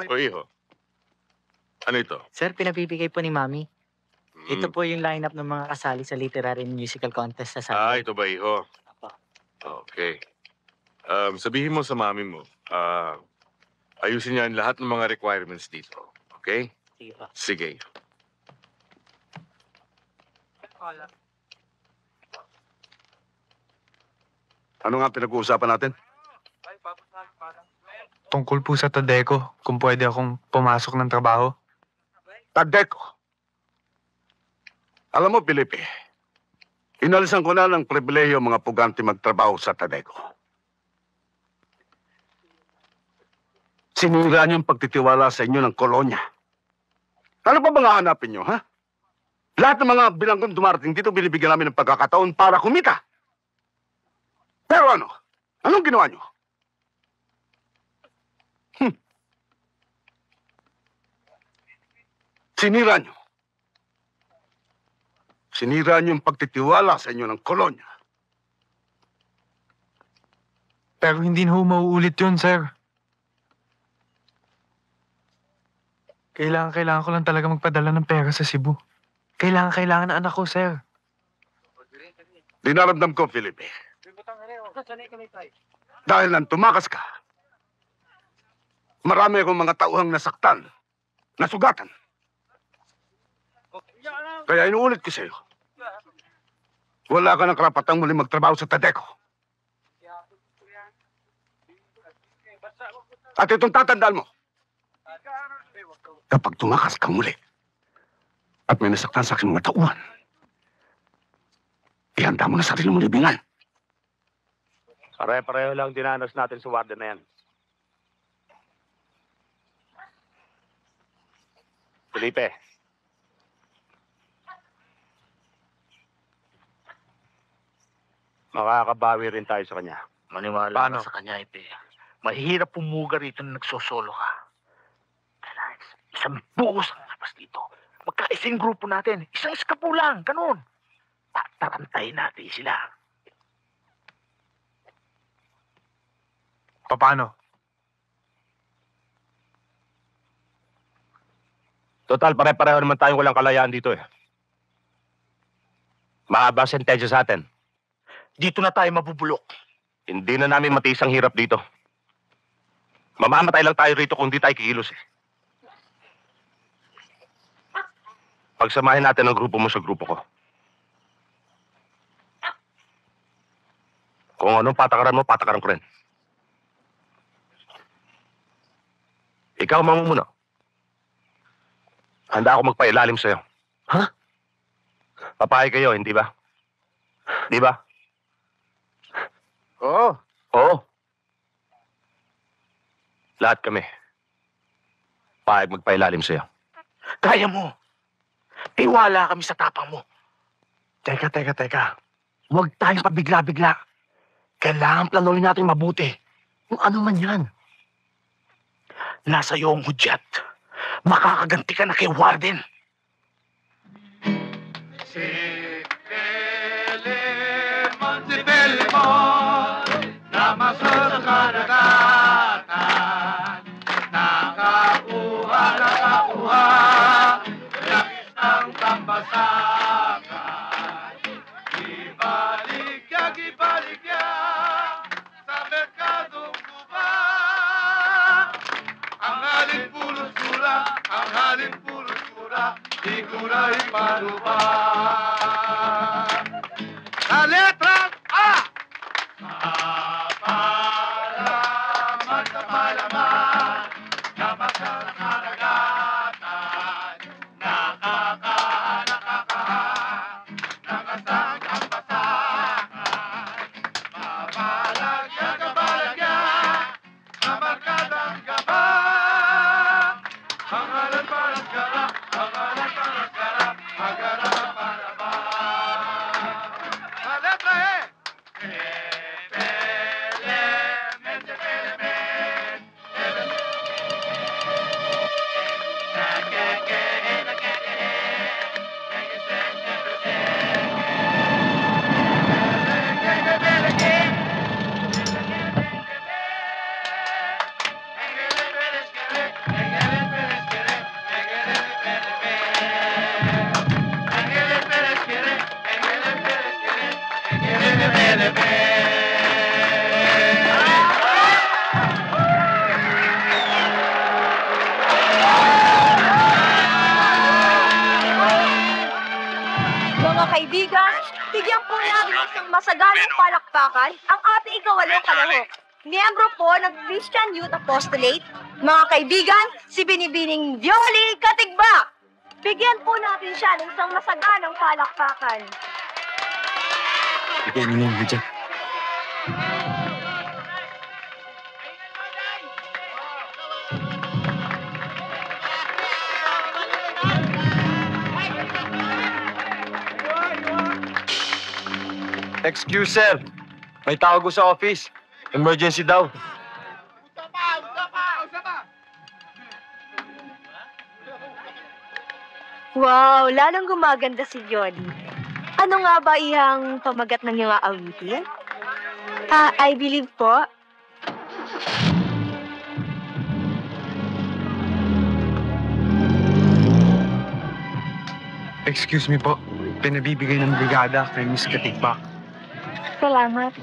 O iho, ano ito? Sir, pinabibigay po ni Mami. Ito po yung lineup ng mga kasali sa literary and musical contest sa Sunday. Ito ba iho? Okay. Sabihin mo sa mami mo, ayusin niya lahat ng mga requirements dito. Okay? Sige po. Sige. Ano nga pinag-uusapan natin? Tungkol po sa Tadeco, kung pwede akong pumasok ng trabaho. Tadeco. Alam mo, Felipe, inalisan ko na ng pribilehiyo mga pugante magtrabaho sa Tadeco. Sinira niyo ang pagtitiwala sa inyo ng kolonya. Ano pa mga hanapin niyo, ha? Lahat ng mga bilanggong dumarating dito, binibigyan namin ng pagkakataon para kumita. Pero ano? Anong ginawa niyo? Sinira niyo. Sinira niyo ang pagtitiwala sa inyo ng kolonya. Pero hindi na ho mauulit yun, sir. Kailangan ko lang talaga magpadala ng pera sa Cebu. Kailangan ng anak ko, sir. Dinaramdam ko, Felipe. Dahil nang tumakas ka, marami akong mga tauhang nasaktan, nasugatan. Kaya inuulit ko sa'yo. Wala ka ng karapatang muli magtrabaho sa Tadeco. At itong tatandaan mo, kapag tumakas ka muli at may nasaktan sa aking mga tauhan, ihanda mo na sarili mong libingan. Pare-pareho lang dinanas natin sa warden na yan. Felipe. Makakabawi rin tayo sa kanya. Maniwala ka sa kanya, Ipe. Mahirap pumuga rito na nagsosolo ka. Kailangan isang buhos ang labas dito. Magkaising grupo natin. Isang iskapo lang, ganun. Tatarantayin natin sila. Paano? Total, pare-pareho naman tayong walang kalayaan dito eh. Mahaba sentensya sa atin. Dito na tayo mabubulok. Hindi na namin matiis ang hirap dito. Mamamatay lang tayo rito kung di tayo kikilos eh. Pagsamahin natin ang grupo mo sa grupo ko. Kung anong patakaran mo, patakaran ko rin. Ikaw mamumuno. Handa ako magpailalim sa'yo. Ha? Papayag kayo, hindi ba? Di ba? Oo. Oo. Lahat kami. Payag magpailalim sa'yo. Kaya mo. Tiwala kami sa tapang mo. Teka. Huwag tayong pabigla-bigla. Kailangan planuhin natin mabuti. Kung ano man yan. Nasa iyo ang hudyat. Makakaganti ka na kay Warden. Si Pelemon, namasal sa karagatan, nakakuha, langis ng tambasakan. Ibalik niya, sa merkadong guba. Ang halin pulos kura, di kuray paruba. Sa letrang A! Mapalaman sa palaman, namasal ang karagatan, nakasang ang basakan, mabalagyan, mamarkadang gabang, hangalan para gara, hagara para ba. Sa letra E! Mga kaibigan, bigyan po namin isang masaganang palakpakan ang ating ikawalong kalahok. Miyembro po ng Christian Youth Apostolate, mga kaibigan, si Binibining Violi Katigbak. Bigyan po natin siya ng isang masaganang palakpakan. Bigyan niyo ng hudyat. Excuse, sir. May tawag ko sa office. Emergency daw. Wow, lalong gumaganda si Yoli. Ano nga ba iyang pamagat ng iyong aawitin? I believe po. Excuse me po. Pinabibigay ng brigada kay Miss Katigbak. Salamat.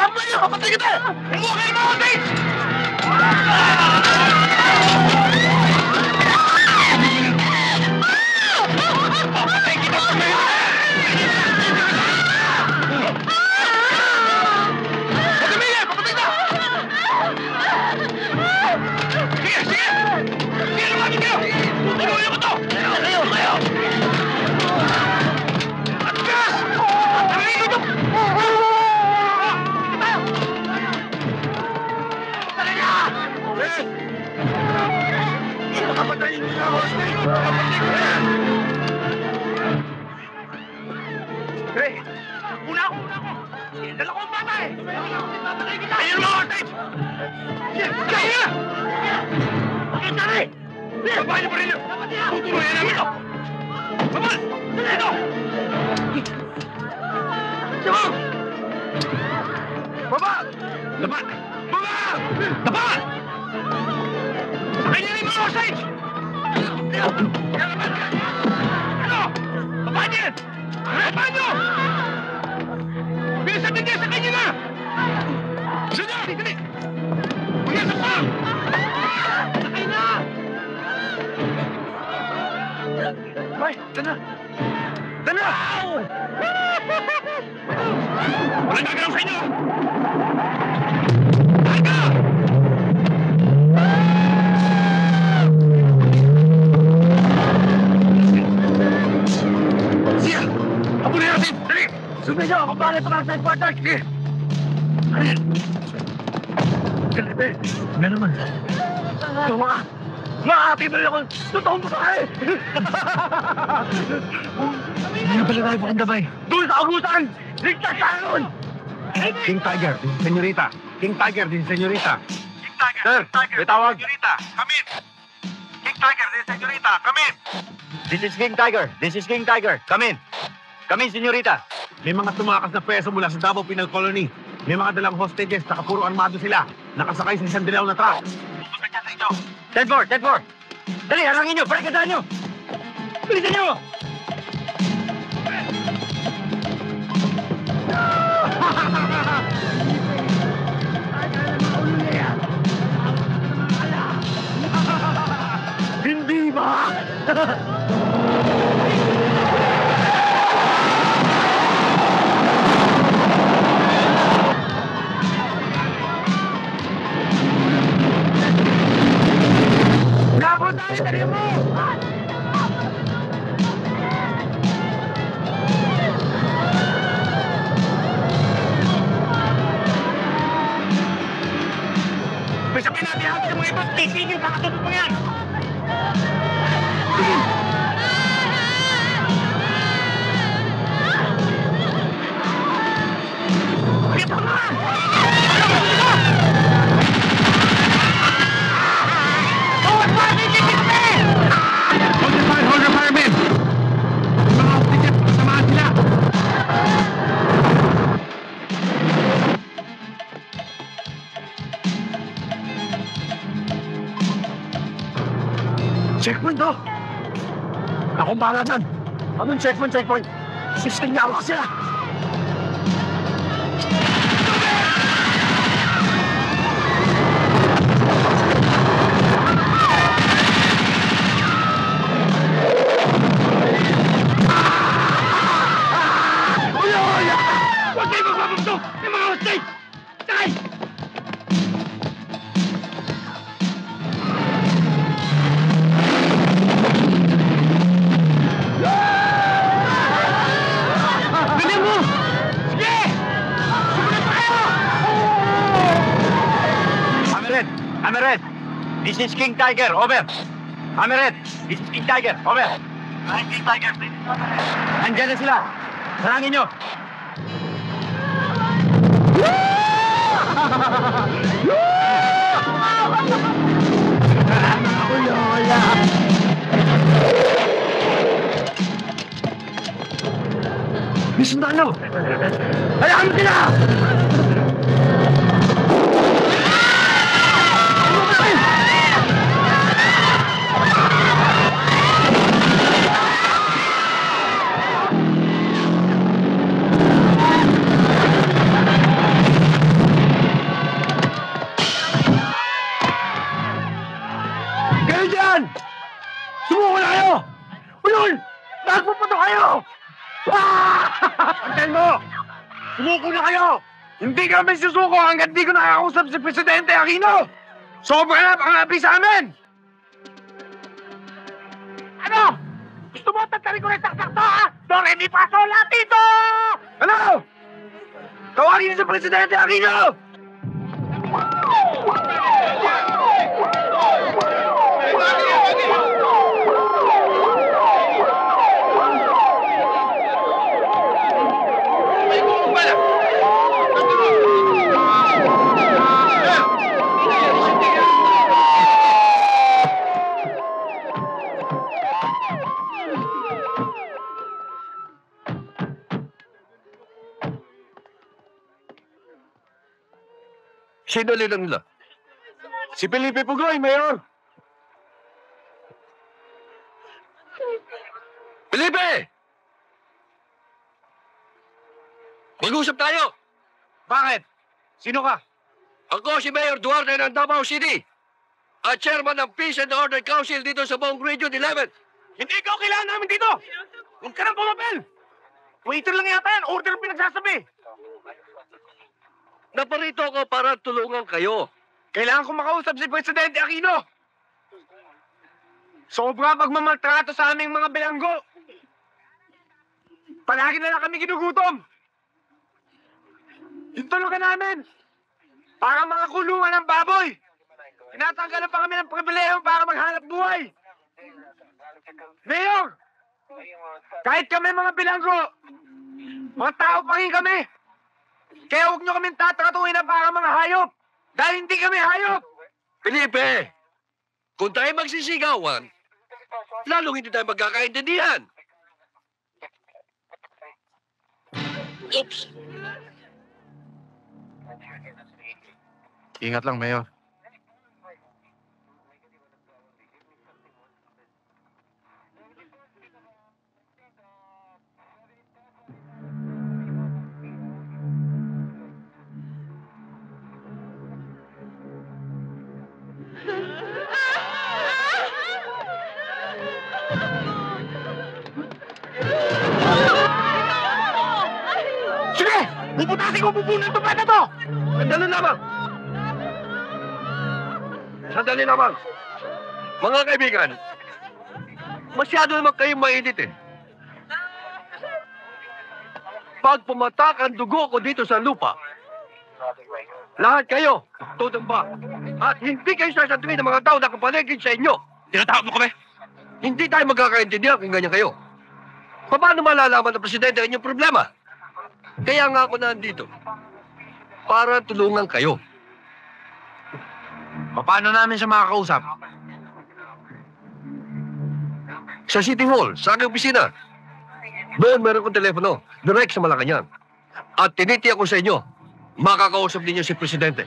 Tama niyo! Kapatid kita! Kumuha kayo mga hostage! Papatay kita sa mga! Pagkamili! Papatay kita! Sige! Sige! Sige! Lumapit kayo! Tutuloy ko to! Kayo! Kayo! Atgas! Aray ito! Kapatayin niyo ako! Hey! Una ako! Dala ko ang bata eh! Ayun mga hostage! Kaya! Bakit na rin? Babae niyo pa rin niyo! Tutuloyan namin ito! Baba! Ito! Diba? Baba! Baba! Baba! Baba! Sakay niyo rin mga hostage! Ano? Baba niyo! Baba niyo! Bilisan din niya! Sakay niyo na! Bilisan niyo! Dali! Pumasok pa! Sakay na! Bay! Tana! Tana! Walang gagalaw sa inyo! Taga! Siya! Apo na natin! Dali! Sunod niyo! Kung bakit pa sa headquarters! Sige! Ano yan? Kalipe! Nga naman! Ito mga! Mga ating na ako! Totoong babae! Hindi na pala tayo pakandabay! Doon sa agusan! Ligtas tayo nun! King Tiger, this is Senyorita. King Tiger, this is Senyorita. King Tiger! Sir, King Tiger! may tawag. Senyorita! Come in! King Tiger! This is Senyorita! Come in! This is King Tiger. This is King Tiger. Come in. Come in, senyorita. May mga tumakas na peso mula sa Davao Penal Colony. May mga dalang hostages, nakapuro armado sila. Nakasakay sa isang dilaw na truck. Pupunta dyan sa inyo! 10-4. Dali, harangin nyo. Barikadahan nyo. Bilisan nyo. Hindi ba? Labot tayo, dali mo! May sabihin natin natin ang mga ibang titigil, kakatulog mo yan! Ito na! Hold your fire, men! Mga hostages, samahan sila! Checkpoint to! Akong bahala dyan! Anong checkpoint? Sisting niya ako sila! Huwag kayo magbabagtok! May mga hostage! Sakay! Bilis mo! Sige! Sumunod pa kayo! Hammerhead. This is King Tiger. Over. Hammerhead. This is King Tiger. Over. King Tiger, please. Nandiyan na sila. Sarangin nyo. May sundalo! Hayaan mo sila! kayo! Antayin mo! Sumuko na kayo! Hindi kami susuko hanggang di ko nakakausap si Presidente Aquino! Sobra na pangapi sa amin! Ano? Gusto mo tatarin ko na saksak to, ha? Dore, mi paso latito! Ano? Tawagin niyo si Presidente Aquino! Sino lang nila? Si Felipe Pugoy, Mayor! Felipe! Mag-usap tayo! Bakit? Sino ka? Ako si Mayor Duarte ng Davao City at chairman ng Peace and Order Council dito sa buong Region 11. Hindi ikaw kailangan namin dito! Huwag ka nang pumapel! Waiter lang yata yan, order ang pinagsasabi! Naparito ako para tulungan kayo. Kailangan ko makausap si Presidente Aquino! Sobra pagmamaltrato sa aming mga bilanggo! Palagi na lang kami ginugutom! Yung tulugan namin! Para mga kulungan ng baboy! Tinatanggalan pa kami ng pribileho para maghanap buhay! Mayor! Kahit kami mga bilanggo, mga tao pa rin kami! Kaya huwag nyo kami tatratuhin na para mga hayop! Dahil hindi kami hayop! Felipe, kung tayo magsisigawan, lalong hindi tayo magkakaintindihan. Oops! Ingat lang, Mayor. Sige! Puputasin ko pupunan ito pa na to! Sandali lamang! Sandali lamang! Mga kaibigan, masyado naman kayong mainit eh. Pag pumatak ang dugo ko dito sa lupa, lahat kayo, tutumba. At hindi kayo sasantuin ng mga tao na kapaligid sa inyo. Tinatawag mo kami? Hindi tayo magkakaintindihan kung ganyan kayo. Paano malalaman ng Presidente ang inyong problema? Kaya nga ako nandito. Para tulungan kayo. Paano namin siya makakausap? Sa City Hall, sa aking opisina. Doon meron kong telepono. Direct sa Malacanang. At tinitiyak ko sa inyo, makakausap ninyo si Presidente.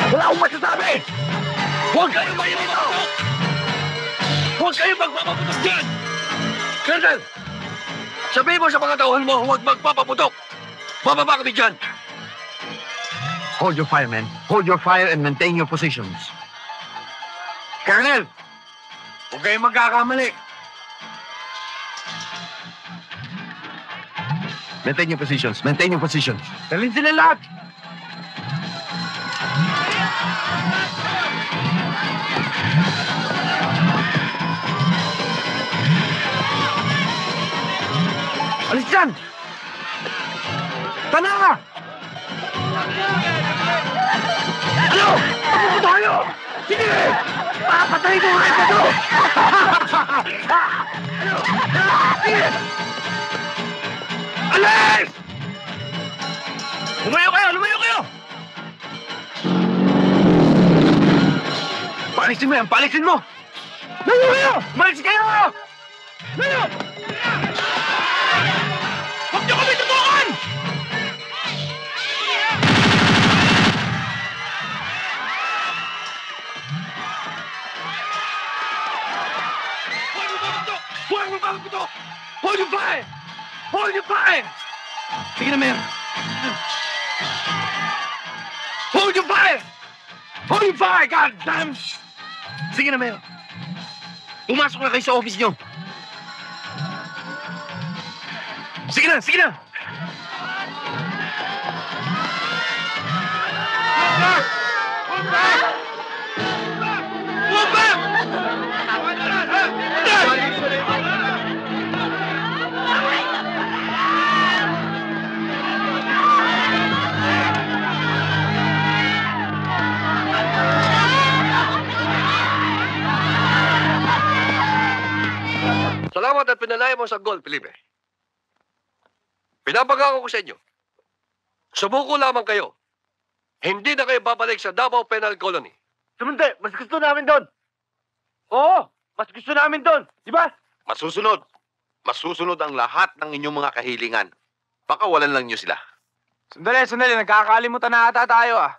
Wala akong masasabi! Huwag kayong mainito! Huwag kayong magpapaputok dyan! Colonel! Sabihin mo sa mga tauhan mo, huwag magpapaputok! Bababa kami dyan! Hold your fire, men. Hold your fire and maintain your positions. Colonel! Huwag kayong magkakamali. Maintain your positions. Maintain your positions. Dalhin sila lahat! Alis dyan! Tana ka! Ano? Ako tayo! Sige! Papatayin ko kayo ito! Sige! Alis! Lumayo kayo! Lumayo kayo! Palisin mo yan! Palisin mo! Lumayo kayo! Malis kayo! Lumayo! mo bakit ito! Hold your fire! Hold your fire! Sige na, Mayor. Hold your fire! Hold your fire, God damn! Sige na, Mayor. Pumasok na kayo sa office niyo. Sige na, sige na! Hold back! Hold back! Salamat at pinalaya mo sa gold, Felipe. Pinapangako ko sa inyo. Sumuko lamang kayo. Hindi na kayo babalik sa Davao Penal Colony. Sumunti, mas gusto namin doon. Oo, mas gusto namin doon. Di ba? Masusunod. Masusunod ang lahat ng inyong mga kahilingan. Pakawalan lang niyo sila. Sandali. Nagkakalimutan na ata tayo ah.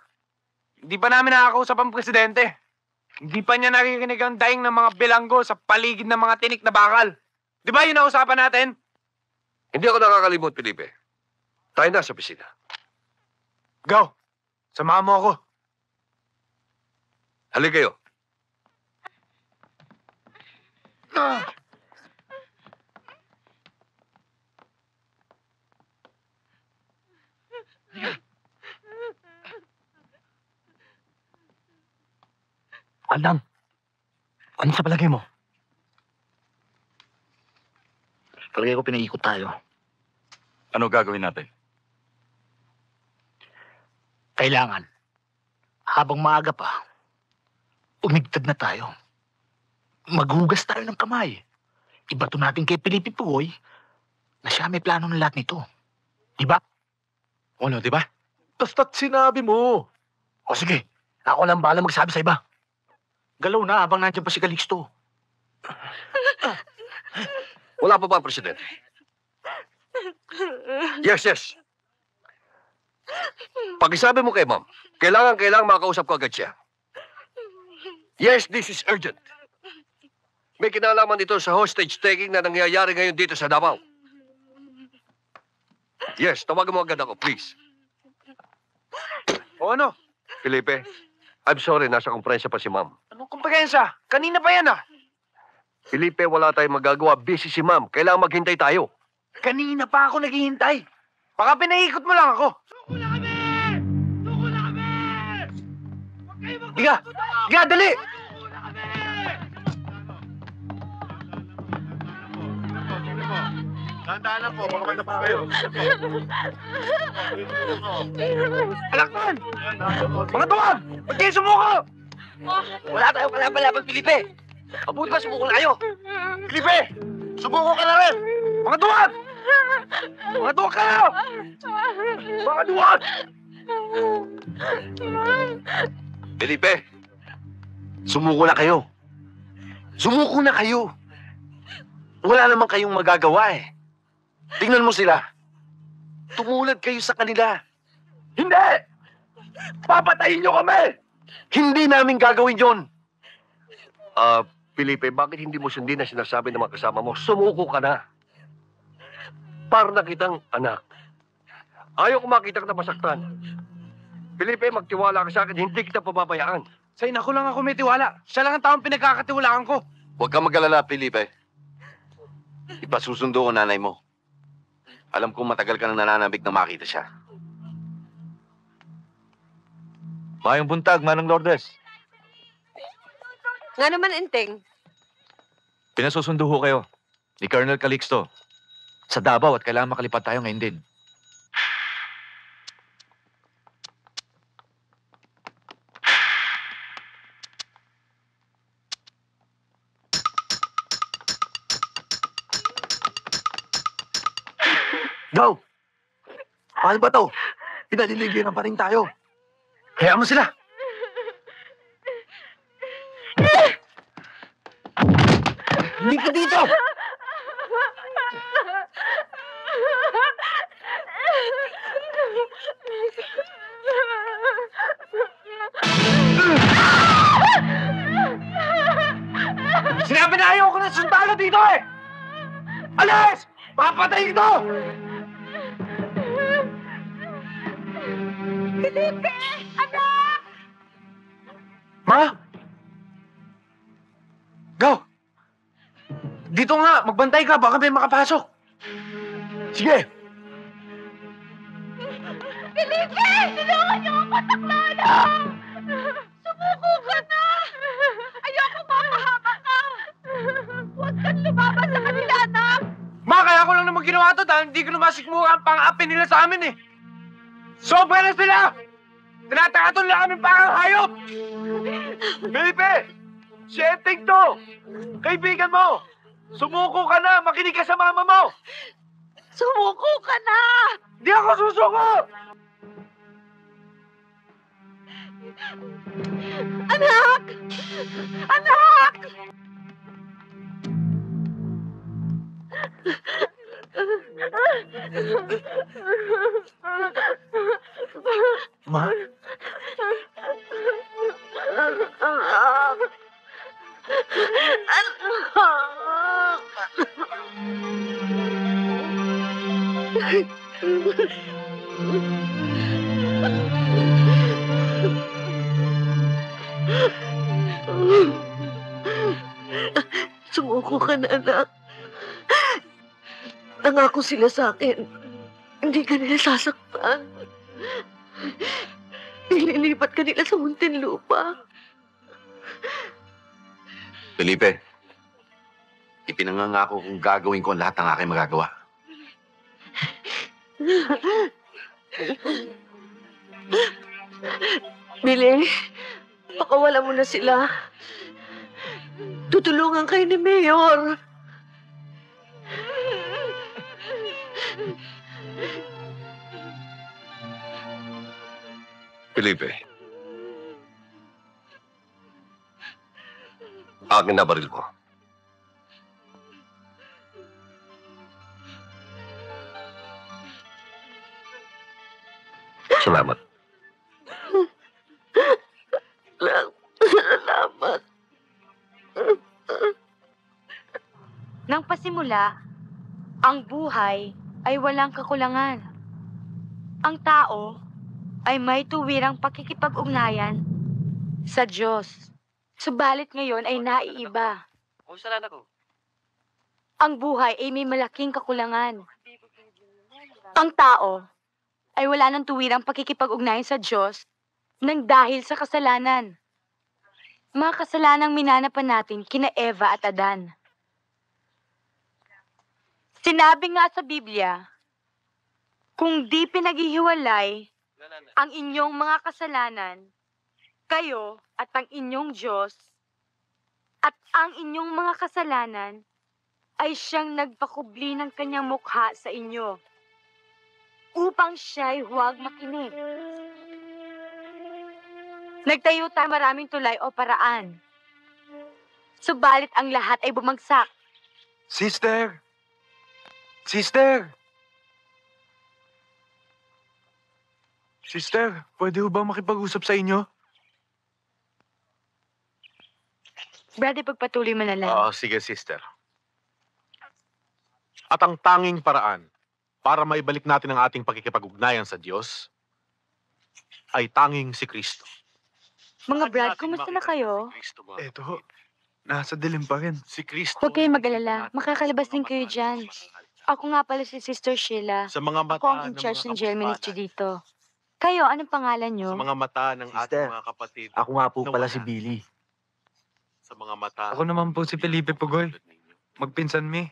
Hindi pa namin nakakausap ang presidente. Hindi pa niya naririnig ang daing ng mga bilanggo sa paligid ng mga tinik na bakal. Di ba yun ang usapan natin? Hindi ako nakakalimot, Felipe. Tayo na sa opisina. Go! Samahan mo ako. Halika kayo. Aldang, ano sa palagay mo? Palagay ko pinaikot tayo. Ano gagawin natin? Kailangan, habang maaga pa, umigtad na tayo. Maghugas tayo ng kamay. Ibato natin kay Felipe Pugoy na siya may plano ng lahat nito. Diba? Ano, di ba? Basta't sinabi mo. O sige, ako lang bahala magsabi sa iba. Galaw na habang nandiyan pa si Calixto. Wala pa ba ang presidente? Yes. Pakisabi mo kay ma'am, kailangan makausap ko agad siya. Yes, this is urgent. May kinalaman ito sa hostage taking na nangyayari ngayon dito sa Davao. Yes, tawagan mo agad ako, please. O ano? Felipe, I'm sorry, nasa komprensya pa si ma'am. Anong kumpagensya? Kanina pa yan ah. Felipe, wala tayong magagawa. Busy si ma'am. Kailangan maghintay tayo. Kanina pa ako naghihintay. Baka pinaikot mo lang ako. Diga, dali! Tandaan lang po, baka may tapos kayo. Alakman! Mga tuwag! Ba't kayo sumuko? Wala tayong kalaban-laban, Felipe. Mabuti ba sumuko na kayo? Felipe! Sumuko ka na rin! Mga tuwag! Mga tuwag kayo! Mga tuwag! Felipe, sumuko na kayo. Sumuko na kayo. Wala naman kayong magagawa eh. Tingnan mo sila. Tumulad kayo sa kanila. Hindi! Papatayin niyo kami! Hindi namin gagawin yon. Felipe, bakit hindi mo sundin na sinasabi ng mga kasama mo? Sumuko ka na. Para na kitang anak. Ayaw ko makita ka na masaktan. Felipe, magtiwala ka sa akin, hindi kita pababayaan. Sa ina ko lang ako may tiwala. Siya lang ang taong pinagkakatiwalaan ko. Huwag kang mag-alala, Felipe. Ipasusundo ko nanay mo. Alam kong matagal ka nang nananabik na makita siya. Mayong buntag, Manong Lourdes. Nga naman, Enteng. Pinasusundo ho kayo ni Colonel Calixto sa Davao at kailangan makalipad tayo ngayon din. Go! Paano ba to? Pinaliligiran pa rin tayo. Kaya mo sila. Hindi ka dito! Sinabi na ayaw ko ng sundalo dito eh! Alis! Papatay ito! Felipe! Anak! Ma? Go! Dito nga, magbantay ka, baka may makapasok. Sige! Felipe! Tulungan niyo ako, taklado! Sumuko ka na! Ayoko mapahama ka! Huwag kang lumaban sa kanila, anak! Ma, kaya ko lang naman ginawa to dahil hindi ko namasikmura ang pang-api nila sa amin eh. Sobra na sila! Tinatakaton lang kami parang hayop! Felipe! Si Enteng to! Kaibigan mo! Sumuko ka na! Makinig ka sa mama mo! Sumuko ka na! Di ako susuko! Anak! Anak! Ma? Sumuko ka na, anak. Nangako sila sa akin. Hindi ka nila sasaktan. Ililipat ka nila sa Muntinlupa. Felipe, ipinangangako kong gagawin ko ang lahat ng aking magagawa. Billy, pakawala mo na sila. Tutulungan kayo ni Mayor. Felipe. Akin na baril ko. Salamat. Salamat. Nang pasimula, ang buhay ay walang kakulangan. Ang tao ay may tuwirang pakikipag-ugnayan sa Diyos. Subalit ngayon ay naiiba. Ang buhay ay may malaking kakulangan. Ang tao ay wala ng tuwirang pakikipag-ugnayan sa Diyos nang dahil sa kasalanan. Mga kasalanang minanapan natin kina Eva at Adan. Sinabi nga sa Biblia, kung di pinaghihiwalay ang inyong mga kasalanan, kayo at ang inyong Diyos, at ang inyong mga kasalanan ay siyang nagpakubli ng kanyang mukha sa inyo, upang siya'y huwag makinig. Nagtayo tayo maraming tulay o paraan. Subalit ang lahat ay bumagsak. Sister! Sister! Sister, pwede ba makipag-usap sa inyo? Brad, pagpatuloy mo na lang. Oo, sige, sister. At ang tanging paraan para maibalik natin ang ating pakikipag-ugnayan sa Diyos ay tanging si Kristo. Mga Brad, kumusta na kayo? Eto, nasa dilim pa rin. Si Kristo. Huwag kayong mag-alala. Makakalabas din kayo dyan. Ako nga pala si Sister Sheila. Sa mga mata Ako ang in-charge ng jail ministry dito. Kayo, anong pangalan nyo? Sa mga mata ng ating mga kapatid. Ako nga po pala nawala. si Billy. Sa mga mata. Ako naman po si Felipe Pugoy. Magpinsan mi.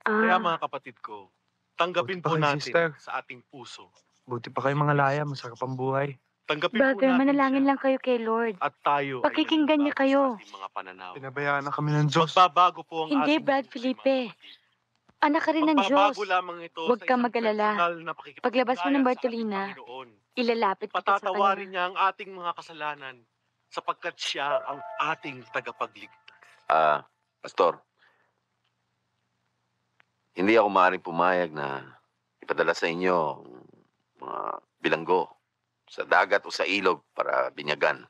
Kaya mga kapatid ko, tanggapin Buti pa po kayo, natin sister. sa ating puso. Buti pa kayo mga laya, masarap ang buhay. Tanggapin Brother, po natin manalangin siya. lang kayo kay Lord. At tayo Pakikinggan niya kayo. ay mga pananaw. Pinabayaan na kami ng Diyos. Magbabago po ang Hindi, ating Brad buhay, Felipe. mga kapatid. Anak ka rin ng Diyos. Magbabago lamang ito Huwag sa kang isang mag-alala. personal na pakikipag-ugnayan Paglabas mo ng sa ating Bartolina, Panginoon. ilalapit kita sa Patatawarin kanya. niya ang ating mga kasalanan sapagkat siya ang ating tagapagligtas. Pastor, hindi ako maaaring pumayag na ipadala sa inyo ang mga bilanggo sa dagat o sa ilog para binyagan.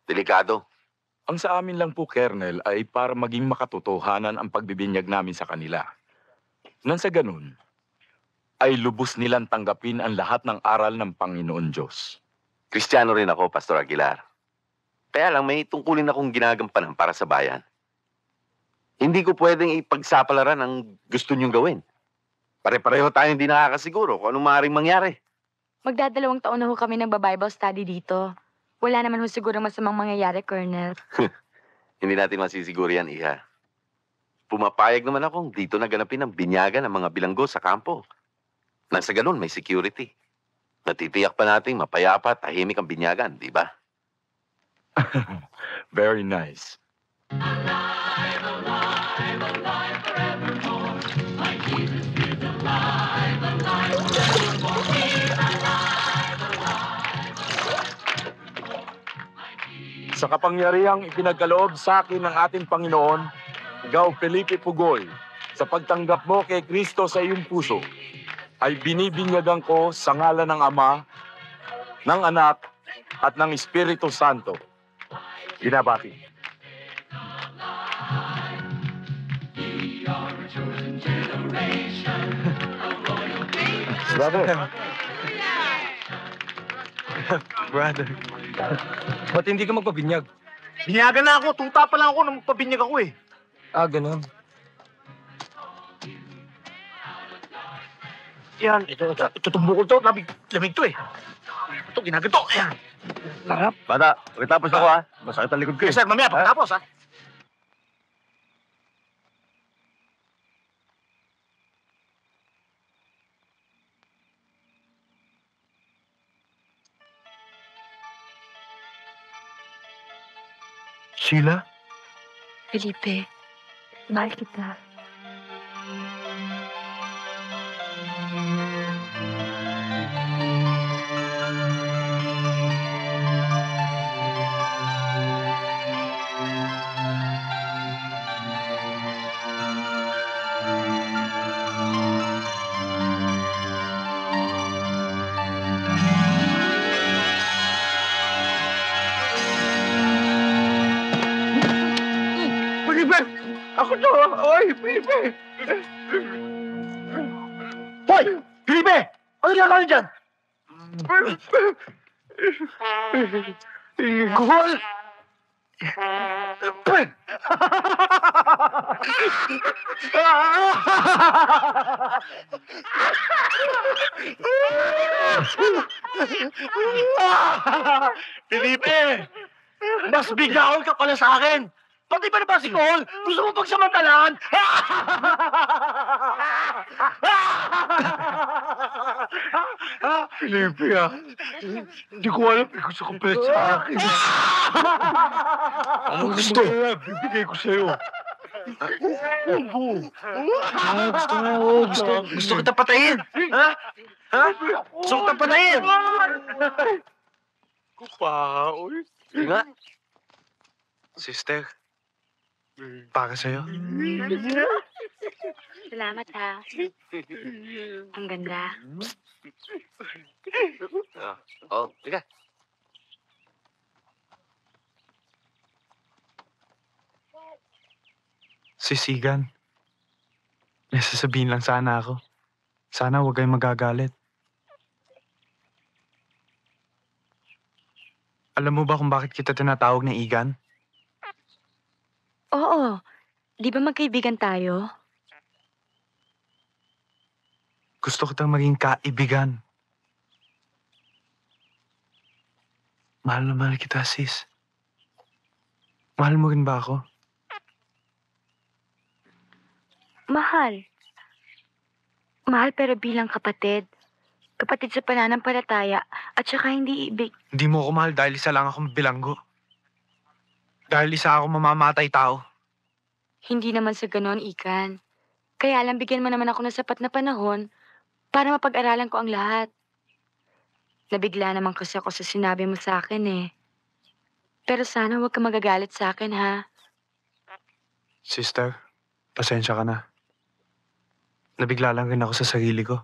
Delikado. Ang sa amin lang po, Colonel, ay para maging makatotohanan ang pagbibinyag namin sa kanila. Nang sa ganun, ay lubos nilang tanggapin ang lahat ng aral ng Panginoon Diyos. Kristiyano rin ako, Pastor Aguilar. Kaya lang may tungkulin akong ginagampanan para sa bayan. Hindi ko pwedeng ipagsapalaran ang gusto niyong gawin. Pare-pareho tayong hindi nakakasiguro kung anong maaaring mangyari. Magdadalawang taon na ho kami nagba-Bible study dito. Wala naman ho siguro masamang mangyayari, Colonel. Hindi natin masisiguro yan, Iha. Pumapayag naman akong dito naganapin ang binyagan ng mga bilanggo sa kampo. Nang sa ganun, may security. Natitiyak pa nating mapayapa at tahimik ang binyagan, di ba? Very nice. Sa kapangyarihang ipinagkaloob sa akin ng ating Panginoon, ikaw, Felipe Pugoy, sa pagtanggap mo kay Kristo sa iyong puso, ay binibinyagan ko sa ngalan ng Ama, ng Anak, at ng Espiritu Santo. Binabati. Brother. Brother. Ba't hindi ka magpabinyag? Binyagan na ako. Tuta pa lang ako nung magpabinyag ako eh. Ah, ganun. Yan. Ito itong bukol to. Lamig to eh. Ito, ginaganto. Ayan. Larap. Bata, pagkatapos ako ha. Masakit ang likod ko eh. Sir, mamaya pagkatapos ha. Sheila? Felipe, mahal kita. Felipe! Ako to! Oy, Felipe! Hoy! Felipe! Ano ginagawa niyo dyan? Kuhol! Felipe! Mas bigaon ka pala sa akin! Pati ba na si Cole? Gusto mo pagsamantalaan? Felipe hindi ko alam may gusto kong pala sa akin. Ano gusto? Bibigay ko sa'yo. Gusto kita patayin! Ha? Ha? Gusto kita patayin! Kupaoy. Nga. Sister, para sa'yo. Salamat ha. Ang ganda. Oh, tiga. Sisigan. May sasabihin lang sana ako. Sana huwag kayong magagalit. Alam mo ba kung bakit kita tinatawag na Igan? Oo. Di ba magkaibigan tayo? Gusto kitang maging kaibigan. Mahal na mahal kita, sis. Mahal mo rin ba ako? Mahal. Mahal pero bilang kapatid. Kapatid sa pananampalataya at saka hindi ibig. Hindi mo ako mahal dahil isa lang akong bilanggo. Dahil isa ako mamamatay tao. Hindi naman sa ganon, Ikan. Kaya lang bigyan mo naman ako ng sapat na panahon para mapag-aralan ko ang lahat. Nabigla naman kasi ako sa sinabi mo sa akin eh. Pero sana huwag ka magagalit sa akin, ha? Sister, pasensya ka na. Nabigla lang rin ako sa sarili ko.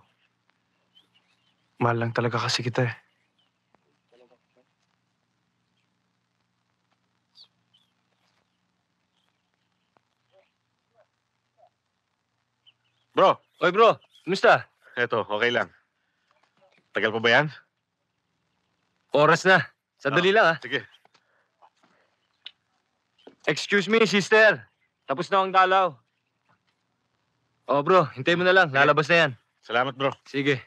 Mahal lang talaga kasi kita eh. Bro, Oy bro, kumusta? Eto, okay lang. Tagal pa ba yan? Oras na. Sandali lang Sige. Excuse me, sister. Tapos na ang dalaw. Oh bro, hintayin mo na lang. Lalabas na yan. Salamat bro. Sige.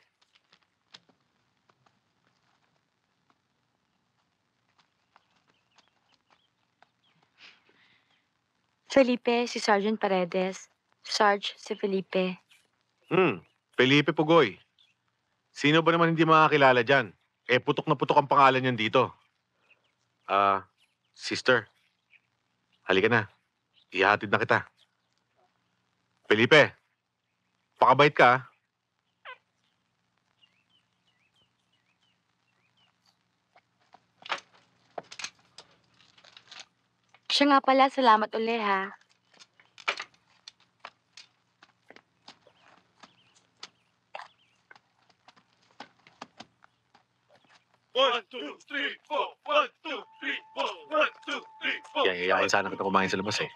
Felipe, si Sergeant Paredes. Sarge, si Felipe. Felipe Pugoy. Sino ba naman hindi makakilala dyan? Putok na putok ang pangalan niyan dito. Sister. Halika na. Ihatid na kita. Felipe, pakabait ka, ah. Siya nga pala, salamat uli ha. One, two, three, four. 1, 2, 3, 4. 1, 2, 3, 4. Yayayain sana kita kumain sa labas eh.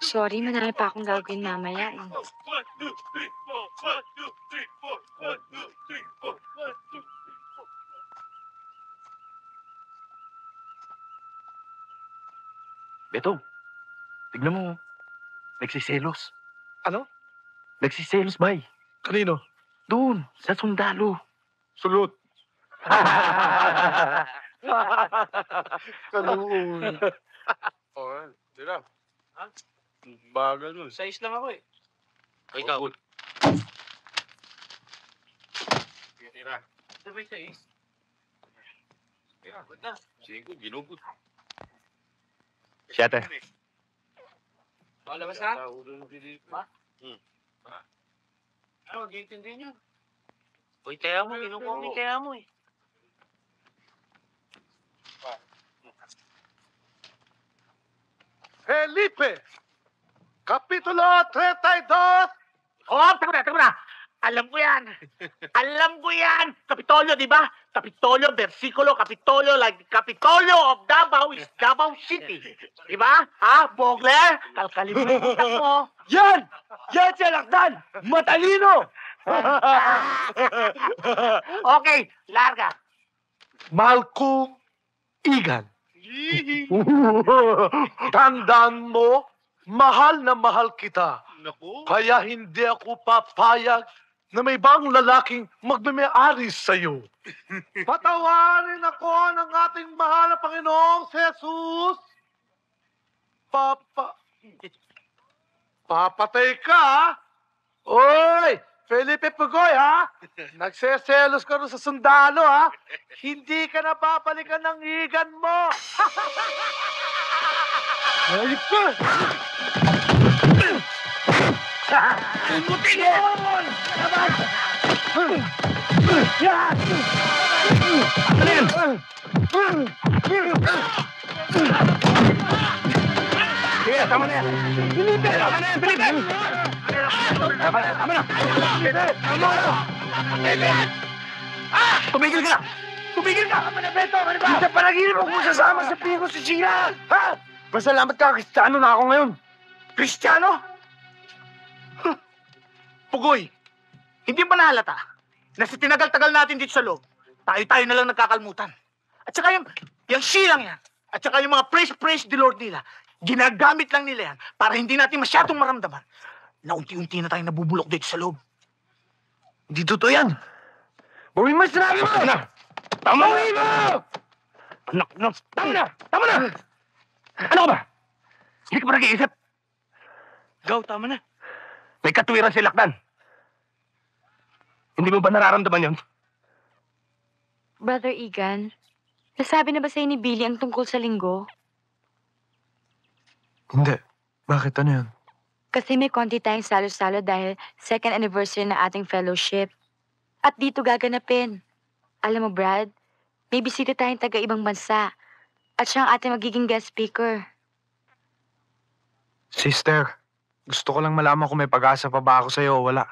Sorry, marami pa akong gagawin mamaya eh. 1, 2, 3, 4. 1, 2, 3, 4. 1, 2, 3, 4. 1, 2, 3, 4. Beto, tignan mo. Nagsiselos. Ano? Nagsiselos, bay. Kanino? Doon, sa sundalo. Sulot. Kaluon. Di lang. Bagal mo. Size lang ako eh. O ikaw. Tira. Sabay size. Ba't na? Sige, ginugot. Siyate. Labas na? Ano, mag-iintindi niyo? Uy, kaya mo, kinukuha mo, kaya mo eh. Felipe! Kapitulo 32! Oh, tago na. Alam ko yan. Alam ko yan. Kapitolyo, di ba? Kapitolyo, versikulo, Kapitolyo, like Kapitolyo of Davao is Davao City. Di ba? Ha, Bogler? Kalkalimutan mo. Yan! Yan siya, Lakdan! Matalino! Okay, larga. Mahal kong Igan. Tandaan mo, mahal na mahal kita. Kaya hindi ako papayag na may ibang lalaking magmeme-ari sa'yo. Patawarin ako ng ating mahal na Panginoong Jesus. Papatay ka, ha? Oy! Felipe Pugoy, ha? Nagseselos ka rin sa sundalo, ha? Hindi ka na babalikan ng igan mo. Ayip ka! Imutin mo! Yan! Ano yan? Sige, tama na yan. Felipe! Tama na yan, Felipe! Tama na! Felipe! Tama na! Felipe! Tumigil ka! Tumigil ka! Tama na, Beto! Ano ba? Sa panaginip ako sasama sa pingo si Sheila! Ha? Masalamat ka, Kristiyano na ako ngayon. Kristiyano? Pugoy, hindi ba nahalata na sa tinagal-tagal natin dito sa loob, tayo-tayo na lang nagkakalmutan. At saka yung silang yan, at saka yung mga praise the Lord nila, ginagamit lang nila yan para hindi natin masyadong maramdaman na unti-unti na tayong nabubulok dito sa loob. Hindi totoo yan. Bawin mo sinabi mo! Tama na! Tama mo! Anak na! Tama na! Tama na! Ano ka ba? Hindi ka ba nag-iisip? Gaw, tama na. May katuwiran si Lakdan. Hindi mo ba nararamdaman yun? Brother Igan, nasabi na ba sa'yo ni Billy ang tungkol sa linggo? Hindi. Bakit? Ano yun? Kasi may konti tayong salo-salo dahil second anniversary na ating fellowship. At dito gaganapin. Alam mo, Brad, may bisita tayong taga-ibang bansa. At siya ang ating magiging guest speaker. Sister, gusto ko lang malaman kung may pag-asa pa ba ako sa'yo o wala.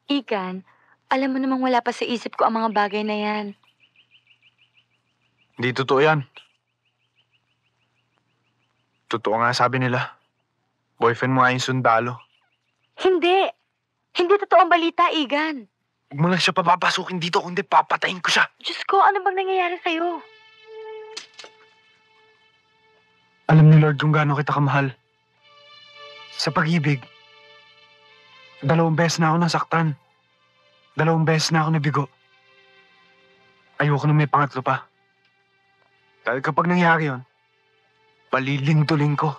Igan, alam mo namang wala pa sa isip ko ang mga bagay na yan. Hindi totoo yan. Totoo nga sabi nila. Boyfriend mo nga yung sundalo. Hindi! Hindi totoo ang balita, Igan. Huwag mo lang siya papapasukin dito, kundi papatayin ko siya. Diyos ko, ano bang nangyayari sa'yo? Alam ni Lord kung gaano kita kamahal. Sa pag-ibig, 2 beses na ako nasaktan. 2 beses na ako nabigo. Ayoko na may pangatlo pa. Dahil kapag nangyari yun, palilindulin ko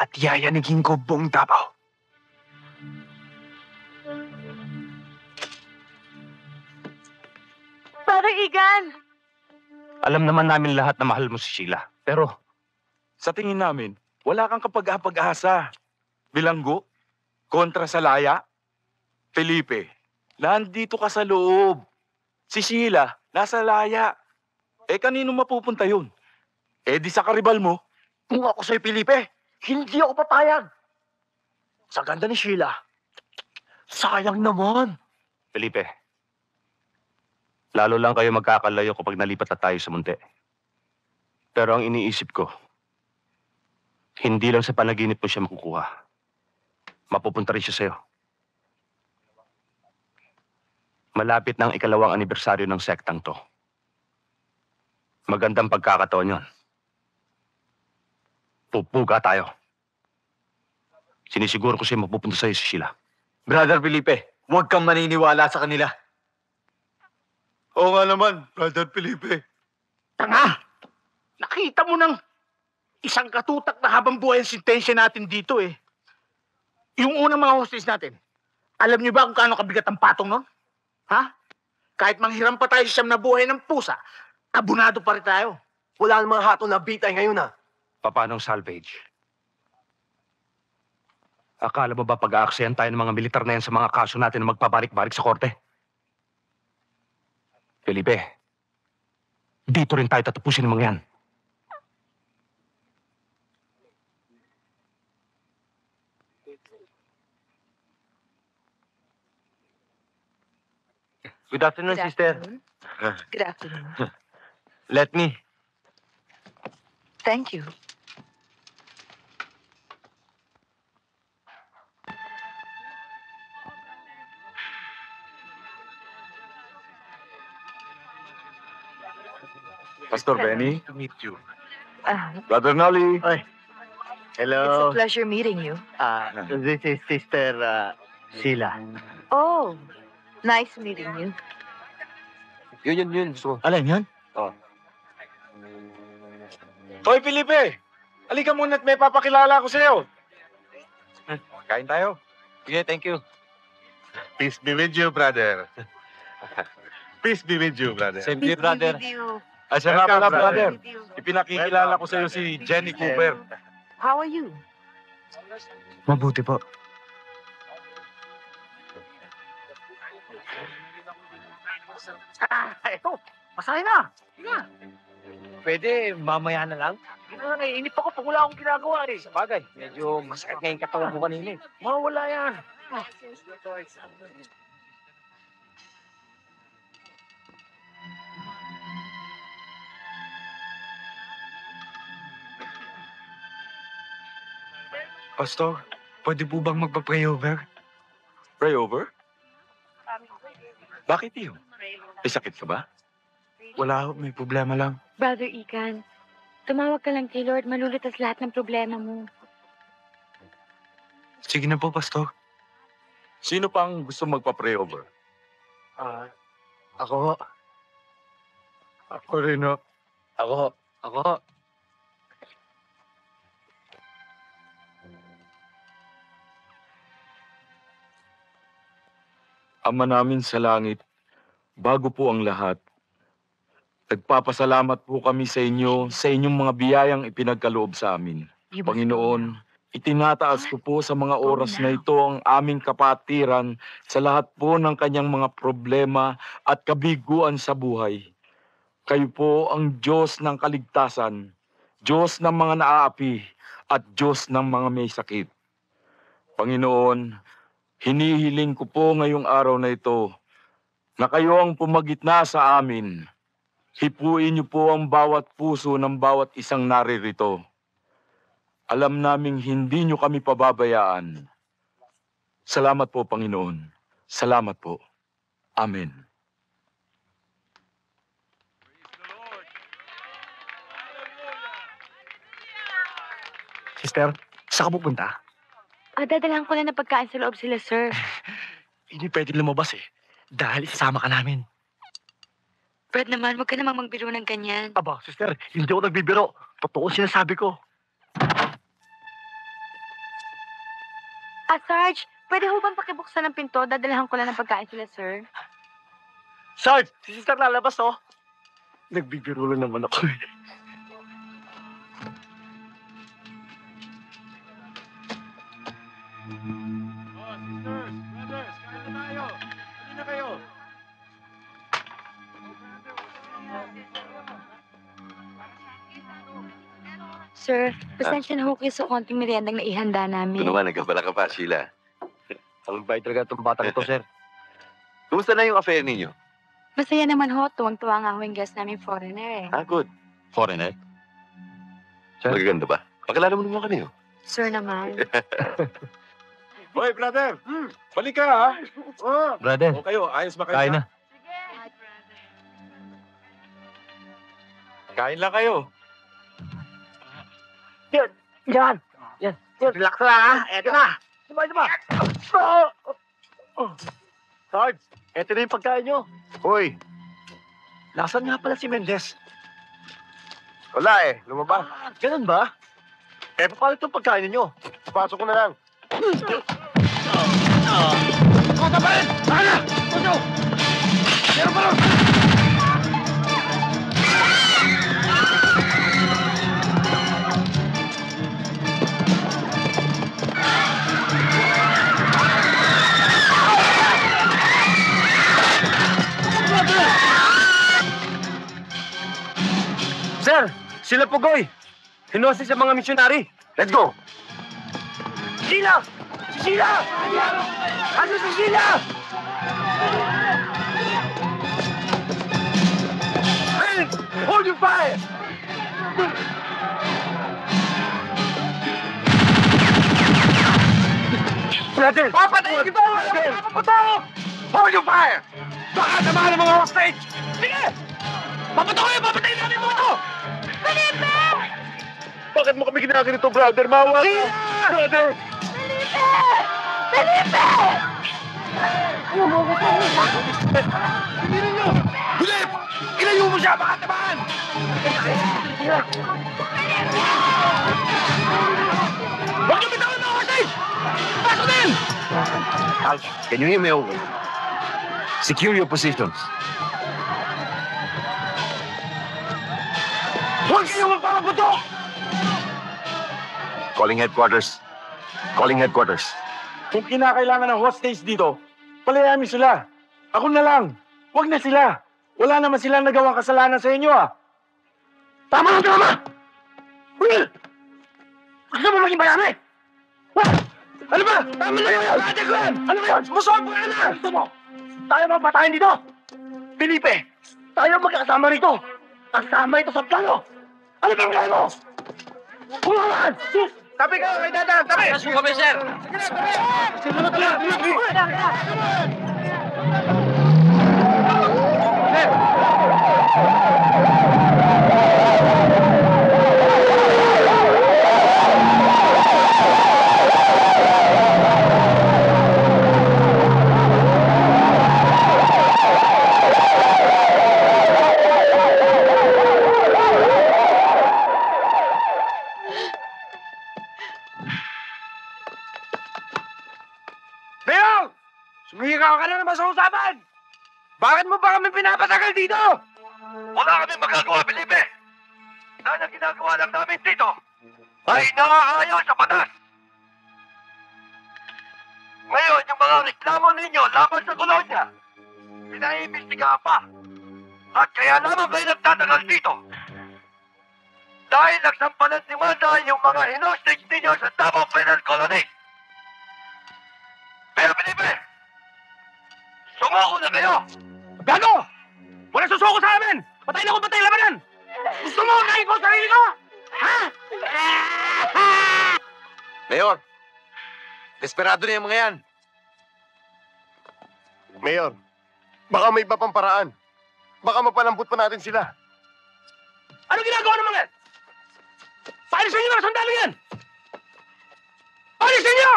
at yayanigin ko buong Davao. Parang Igan! Alam naman namin lahat na mahal mo si Sheila. Pero, sa tingin namin, wala kang kapag-asa. Bilanggo, kontra sa laya. Felipe, nandito ka sa loob. Si Sheila, nasa laya. Eh, kanino mapupunta yun? Eh, di sa karibal mo. Kung ako sa'yo, Felipe, hindi ako papayag. Sa ganda ni Sheila, sayang naman. Felipe, lalo lang kayo magkakalayo kapag nalipat na tayo sa munti. Pero ang iniisip ko, hindi lang sa panaginip mo siya makukuha. Mapupunta rin siya sa'yo. Malapit na ang 2nd anibersaryo ng sektang to. Magandang pagkakataon yun. Pupuga tayo. Sinisiguro ko siya mapupunta sa'yo si Sheila. Brother Felipe, huwag kang maniniwala sa kanila. Oo nga naman, Brother Felipe. Tanga! Nakita mo ng isang katutak na habang buhay ang sintensya natin dito eh. Yung unang mga hostage natin, alam niyo ba kung kaano kabigat ang patong nun? Ha? Kahit manghiram pa tayo sa siyam na buhay ng pusa, abunado pa rin tayo. Wala namang hatol na bitay ngayon ha. Paano ang salvage? Akala mo ba pag-aaksayan tayo ng mga militar na yan sa mga kaso natin na magpabalik-balik sa korte? Felipe, dito rin tayo tatapusin ng mga yan. Good afternoon, sister. Good afternoon. Let me. Thank you. Pastor Benny, To meet you. Brother Nolly. Hello. It's a pleasure meeting you. This is Sister Sheila. Oh, nice meeting you. Yun. So, Alin yun? Hoy, Felipe! Halika muna at may papakilala ko sa'yo. Kain tayo. yeah, thank you. Peace be with you, brother. Peace be with you, brother. Same to you, brother. Ay, siya nga pala, Welcome, brother. brother. Ipinakikilala ko sa'yo si Jenny Cooper. How are you? Mabuti po. Ito, masaya na. Sige na. Pwede, mamaya na lang. Hindi na naiinip ako pag wala akong ginagawa eh. Sabagay, medyo masakit ngayon katawan ko kanina eh. Mawala yan. Pastor, pwede po bang magpa-pray over? Pray over? Bakit yun? May sakit ka ba? Wala ho, may problema lang. Brother Igan, tumawag ka lang kay Lord, malulutas lahat ng problema mo. Sige na po, Pastor. Sino pang gusto magpa-pray over? Ako. Ako rin, no? Ako. Ama namin sa langit, bago po ang lahat, nagpapasalamat po kami sa inyo, sa inyong mga biyayang ipinagkaloob sa amin. Panginoon, itinataas ko po sa mga oras na ito ang aming kapatiran sa lahat po ng kanyang mga problema at kabiguan sa buhay. Kayo po ang Diyos ng kaligtasan, Diyos ng mga naaapi, at Diyos ng mga may sakit. Panginoon, hinihiling ko po ngayong araw na ito na kayo ang pumagitna sa amin. Hipuin niyo po ang bawat puso ng bawat isang naririto. Alam naming hindi niyo kami pababayaan. Salamat po, Panginoon. Salamat po. Amen. Sister, saan ka pupunta? Dadalhan ko lang na pagkain sa loob sila, sir. Hindi pwede lumabas eh. Dahil isasama ka namin. Brad naman, huwag ka namang magbiro ng ganyan. Aba, sister, hindi ako nagbibiro. Totoo ang sinasabi ko. Sarge, pwede ho bang pakibuksan ng pinto? Dadalhan ko lang ng pagkain sila, sir. Sarge, si sister lalabas, oh. Nagbibiro lang naman ako eh. Sir, pasensya na ho kayo sa konting meriendang naihanda namin. Ito naman, nagkabala ka pa, Sheila. Ang bait talaga itong batang ito, sir. Kumusta na yung affair ninyo? Masaya naman ho, tuwang-tuwa nga ho yung guest namin foreigner eh. Good. Foreigner? Magaganda ba? Pakilala mo naman kami, oh. Sir naman. Hoy, brother! Balik ka, ha? Brother. O kayo, ayos ba kayo? Kain na. Kain lang kayo. Yan. Relax lang, ha? Eto na. Diba? Sarge, eto na yung pagkain nyo. Hoy, Nasaan nga pala si Mendez? wala eh. Lumabas. Ganun ba? Eh, paano itong pagkain ninyo? Pasok ko na lang. Kota pa rin! Saka na! Puso! Meron pa rin! Sir, sila Pugoy. Hinosi sa mga misyonari. Let's go! Sheila! Sheila! Ano si Sheila? Hey! Hold your fire! Brother! Papatayin kita! Papatayin! Hold your fire! Baka naman ang mga hostage! Sige! Papatayin namin mo ito! Felipe! Bakit mo kami ginaganito, brother? Mawa ka! Brother! Felipe! Philip! Ilayo mo siya! Baka naman! Huwag niyo bitawan mga hostage! Pasok din! Can you hear me over? Secure your positions. Huwag kayong magpapaputok! Calling headquarters. Calling headquarters. Kung kinakailangan ng hostage dito, palayamin sila. Ako na lang. Huwag na sila. Wala naman silang nagawang kasalanan sa inyo, ah. Tama! Will! Gusto mo maging bayani? Ano ba? Tama na yun! Ate ko yan! Ano ba yun? Musobra ka na! Gusto mo? Tayo bang patayin dito? Felipe! Tayo magkakasama rito! Kasama ito sa plano! Ano bang gaya mo? Kulangan! Tabi ka, may dadaan! Tabi! Yes, kami, sir. Leong! Sumikaw ka na naman sa usapan! Bakit mo ba kami pinapatagal dito? Wala kami magagawa, Felipe! Dahil ang ginagawa lang namin dito ay nakakaayon sa batas! Ngayon, yung mga reklamo ninyo laban sa kolonya, pinaiimbestigahan pa. At kaya naman kayo nagtatagal dito. Dahil nagsampalan ni Manda yung mga hinostage ninyo sa Davao Penal Colony. Pero Felipe, sumuko na kayo! Gago! Walang susuko sa amin! Patay na kung patay labanan! Gusto mo unahin ko ang sarili ko? Ha? Mayor, desperado na yung mga yan. Mayor, baka may iba pang paraan. Baka mapalambot pa natin sila. Ano ginagawa ng mga yan? Paalisin niyo mga sandali yan! Paalisin niyo!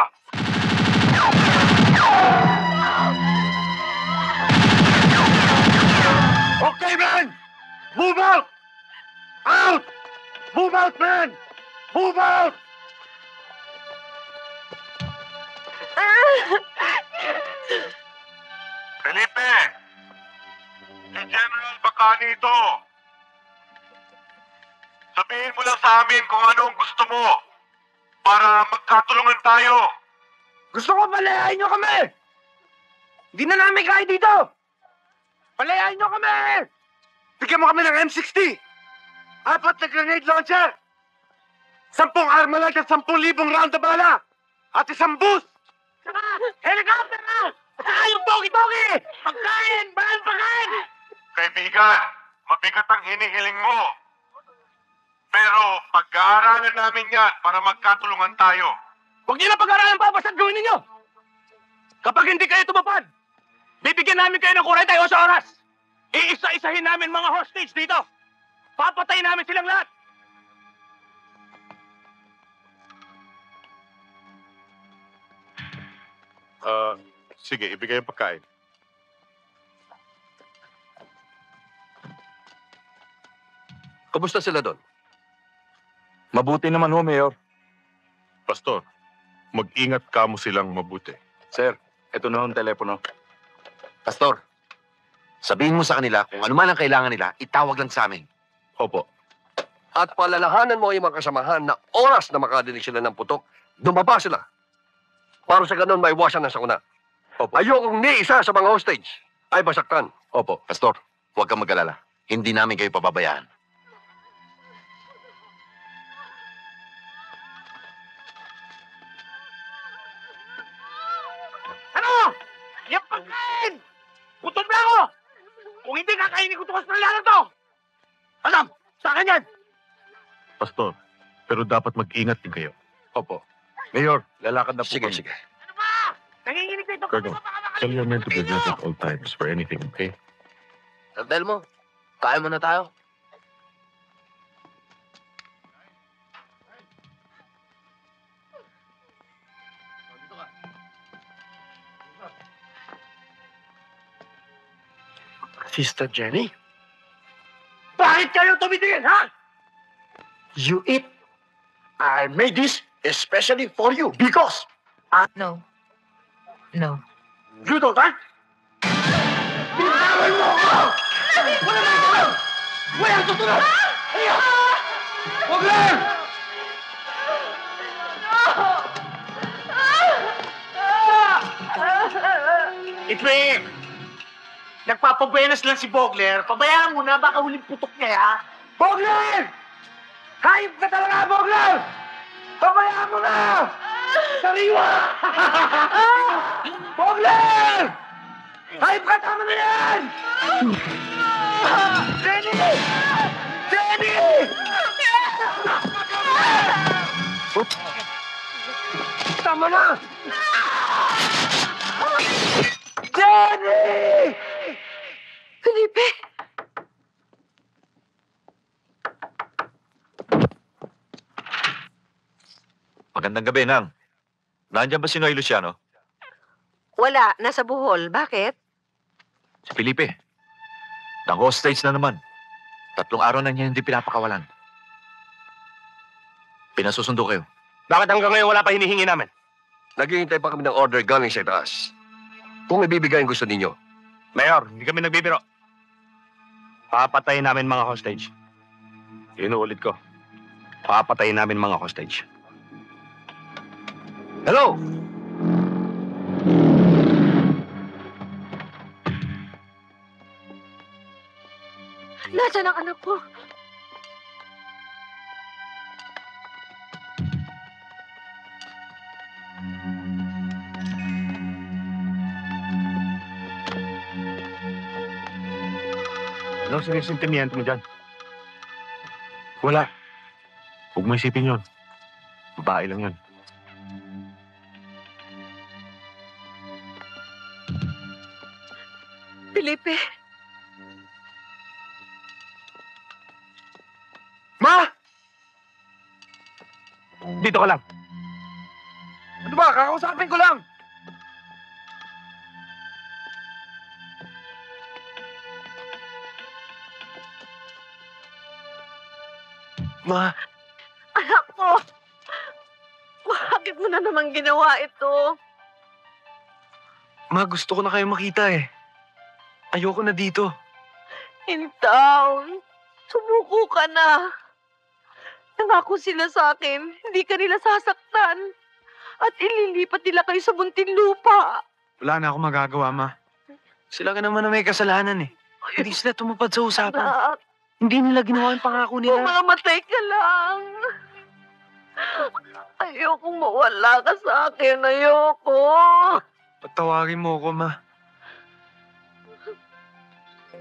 Okay, man! Move out! Out! Move out, man! Move out! Felipe! Si General Bacani ito. Sabihin mo lang sa amin kung ano ang gusto mo para magkatulungan tayo. Gusto ko palayain niyo kami! Hindi na namin kaya dito! Palayain niyo kami! Bigyan mo kami ng M60! 4 na grenade launcher! 10 armalite at 10,000 round na bala! At 1 bus! Saka, helicopter na! Saka yung bogi-bogi! Pagkain! Bahan pagkain! Kaibigan, mabigat ang hinihiling mo. Pero pag-aaralan namin yan para magkatulungan tayo. Huwag niyo na pag-aralan pa, basta gawin ninyo! Kapag hindi kayo tumapad, bibigyan namin kayo ng 48 oras! Iisa-isahin namin mga hostage dito! Papatayin namin silang lahat! Sige, ibigay ang pagkain. Kamusta sila doon? Mabuti naman ho, Mayor. Pastor, mag-ingat ka mo silang mabuti. Sir, eto na ang telepono. Pastor, sabihin mo sa kanila kung ano man ang kailangan nila, itawag lang sa amin. Opo. At palalahanan mo yung mga kasamahan na oras na makadinig sila ng putok, dumaba sila. Para sa ganun, maiwasan na sakuna. Opo. Ayokong ni isa sa mga hostage ay masaktan. Opo. Pastor, huwag kang mag-alala. Hindi namin kayo pababayaan. Ano? Yung pagkain! Gutom na ako! Kung hindi kakainin ko tukas na lahat to! Alam, sa akin yan! Pastor, pero dapat mag-ingat din kayo. Opo. Mayor, lalakad na po Sige, kami. sige. Nanginginig na ito! Colonel, tell your men to be alert at all times for anything, okay? Tell mo, kaya mo na tayo. Sister Jenny? Bakit kayo tumitingin, ha? You eat. I made this especially for you because... No. No. You don't, ha? Binawan mo ako! Wala na ako! Wala susunod! Ayaw! Huwag lang! It's me! Nagpapabuenas lang si Bogler. Pabayaan mo na, baka huling putok niya, ha? Bogler! Hayop ka talaga, Bogler! Pabayaan mo na! Sariwa! Bogler! Hayop ka, tama na yan! Jenny! Jenny! Tama na! Jenny! Felipe! Magandang gabi, Nang. Nandiyan ba si Noy Luciano? Wala, nasa Bohol. Bakit? Si Felipe. Nang-hostage na naman. 3 araw na niya hindi pinapakawalan. Pinasusundo kayo. Bakit hanggang ngayon wala pa hinihingi namin? Naghihintay pa kami ng order galing sa itaas. Kung ibibigay ang gusto ninyo. Mayor, hindi kami nagbibiro. Papatayin namin mga hostage. Inuulit ko. Papatayin namin mga hostage. Hello? Nasaan ang anak ko? Anong sinisintimiento mo dyan? Wala. Huwag mo isipin yun. Babae lang yun. Felipe. Ma! Dito ka lang. Ano ba? Kakausapin ko lang. Ma, Anak ko! Bakit mo na naman ginawa ito? Ma, gusto ko na kayo makita eh. Ayoko na dito. Intaw, sumuko ka na. Nangako sila sa akin, hindi ka nila sasaktan. At ililipat nila kayo sa Muntinlupa. Wala na akong magagawa, Ma. Sila ka naman na may kasalanan eh. Hindi sila tumupad sa usapan. Anak, Hindi nila ginawa yung pangako nila. mamamatay ka lang. Ayokong mawala ka sa akin. Ayoko. Patawagin mo ako, Ma.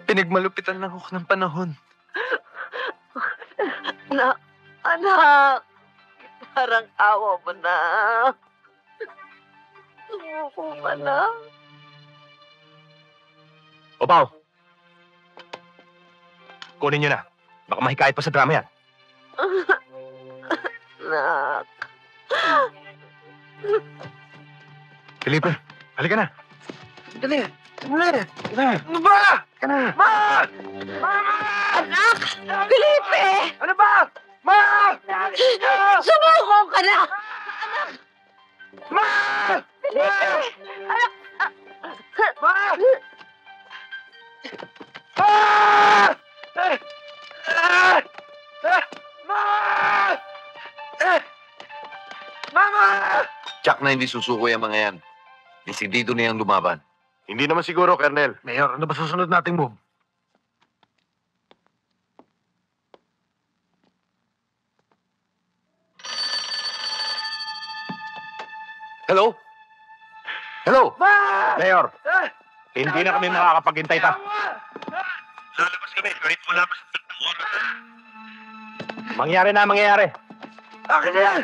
Pinagmalupitan lang ako ng panahon. Anak, parang awa mo na. Sumuko ka na. O, Pao. Kunin nyo na. Baka mahikayat pa sa drama yan. Anak. Felipe, halika na. Dali. Dali. Ano ba? Ma! Anak! Felipe! Ano ba? Ma! Sumuko ka na! Ma! Felipe! Anak! Ma! Ah! Mama! Tsak na hindi susuko yung mga yan. Desidido na yung lumaban. Hindi naman siguro, Colonel. Mayor, ano ba susunod nating move? Hello? Hello? Mayor, hindi na kami makakapaghintay pa. Lalabas kami, kahit wala pa sa oras. Mangyari na, mangyayari. Akin na yan!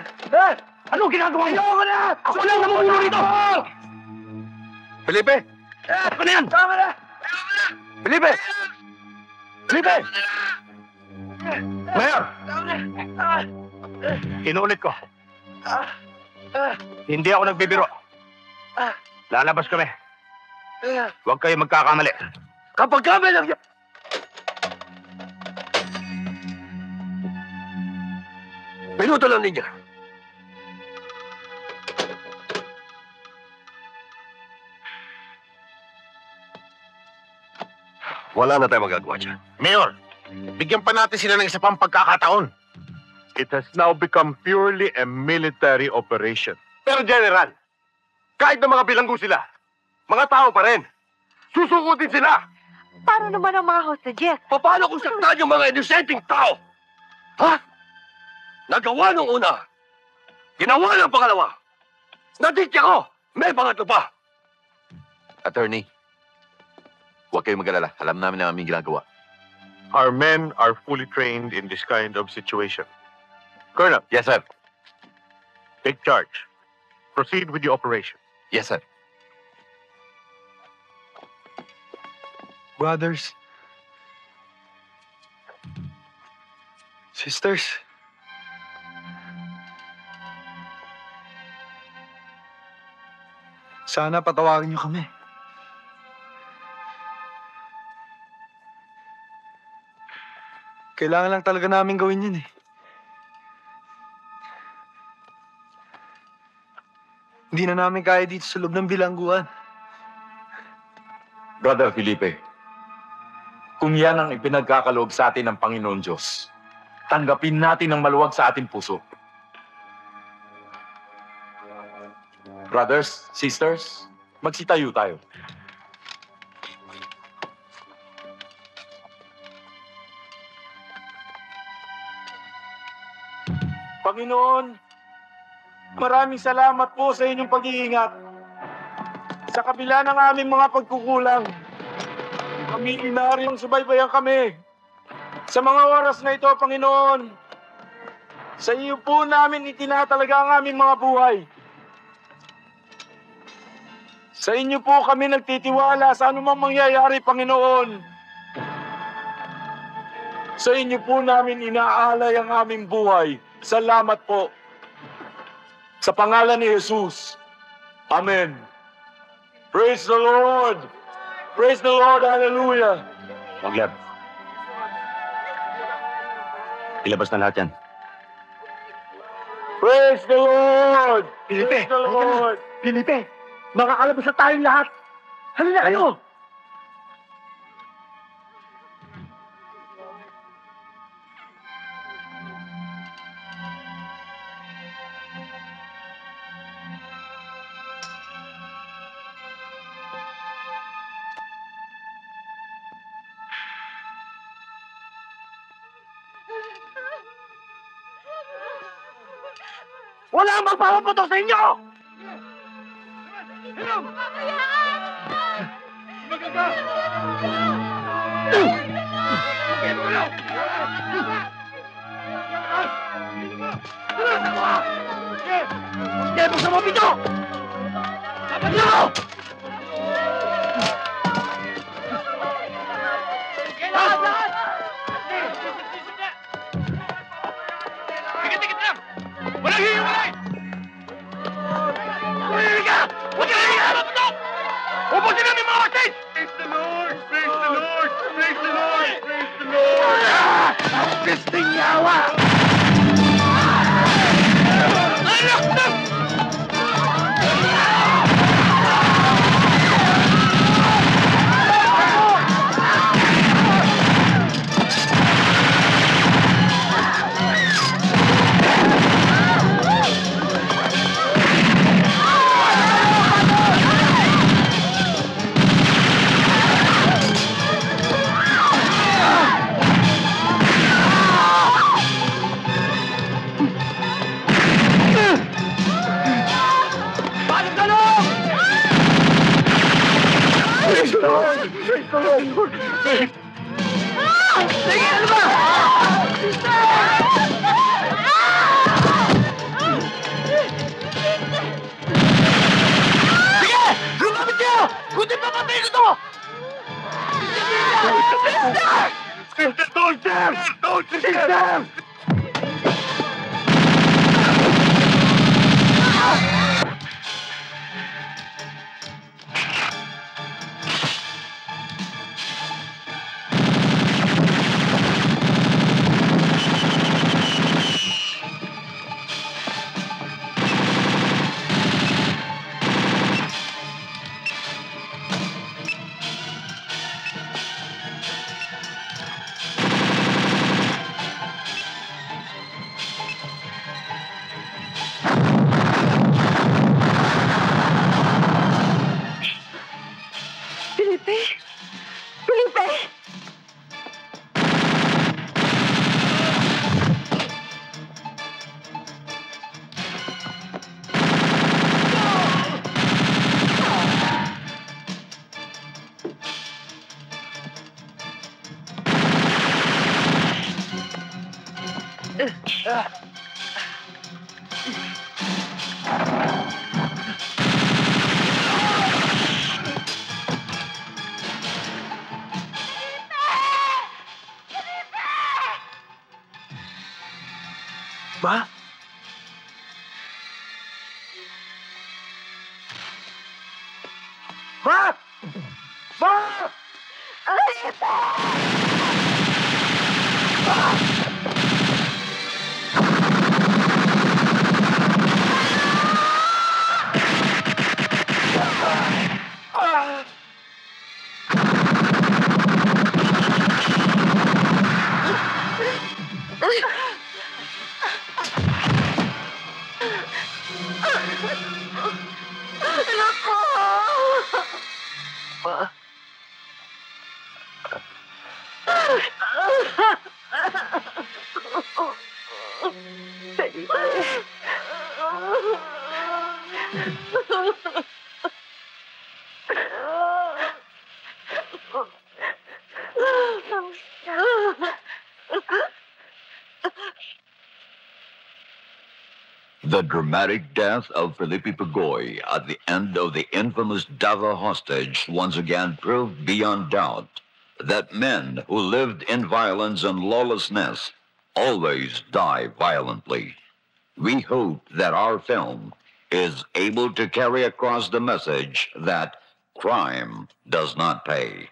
Anong ginagawa niyo? Ayoko na! Ako lang namumuno rito! Felipe! Ako na yan! Tama na! Felipe! Felipe! Mayor! Inuulit ko. Hindi ako nagbibiro. Lalabas kami. Huwag kayo magkakamali. Kapag kami lang yan! Minuto lang ninyo. Wala na tayong magagawa dyan. Mayor, bigyan pa natin sila ng isa pang pagkakataon. It has now become purely a military operation. Pero General, kahit na mga bilanggo sila, mga tao pa rin. Susukutin sila. Paano naman ang mga hostages? Paano kung saktan yung mga inosenteng tao? Ha? Nagawa nung una. Ginawa ng pangalawa. Naditya ko. May pangatlo pa. Attorney, huwag kayong mag-alala. Alam namin ang aming ginagawa. Our men are fully trained in this kind of situation. Colonel. Yes, sir. Take charge. Proceed with the operation. Yes, sir. Brothers. Sisters. Sana patawarin niyo kami. Kailangan lang talaga namin gawin yun eh. Hindi na namin kaya dito sa loob ng bilangguan. Brother Felipe, kung yan ang ipinagkakaloob sa atin ng Panginoon Diyos, tanggapin natin ng maluwag sa ating puso. Brothers, sisters, magsitayo tayo. Panginoon, maraming salamat po sa inyong pag-iingat. Sa kabila ng aming mga pagkukulang, kami inaariyong subaybayan kami. Sa mga oras na ito, Panginoon, sa iyo po namin itinatalaga ang aming mga buhay. Sa inyo po kami nagtitiwala sa anumang mangyayari, Panginoon. Sa inyo po namin inaalay ang aming buhay. Salamat po. Sa pangalan ni Jesus. Amen. Praise the Lord. Praise the Lord. Hallelujah. Magler. Ilabas na lahat yan. Praise the Lord. Felipe, Praise the Lord. Felipe, makakalabas na tayong lahat. Halina kayo. Wala ang magpapaputok sa inyo! Hinom! Magaga! Hindi mo sa mga pito! Sabat niyo! Tikit lang! Walang hihiwalay! Huwag ka! Huwag ka hihiwalay! Ubusin namin mga hostage! Praise the Lord! Praise the Lord! Praise the Lord! Praise the Lord! Ang pisting yawa! Praise the Lord! Praise the Lord! Sige, ano ba? Sige! Lumapit niyo! Kundi papatay ko to! Sister! Don't them! Don't resist them! Felipe! Felipe! Ma? Ma! Ma! The dramatic death of Felipe Pugoy at the end of the infamous Davao hostage once again proved beyond doubt that men who lived in violence and lawlessness always die violently. We hope that our film is able to carry across the message that crime does not pay.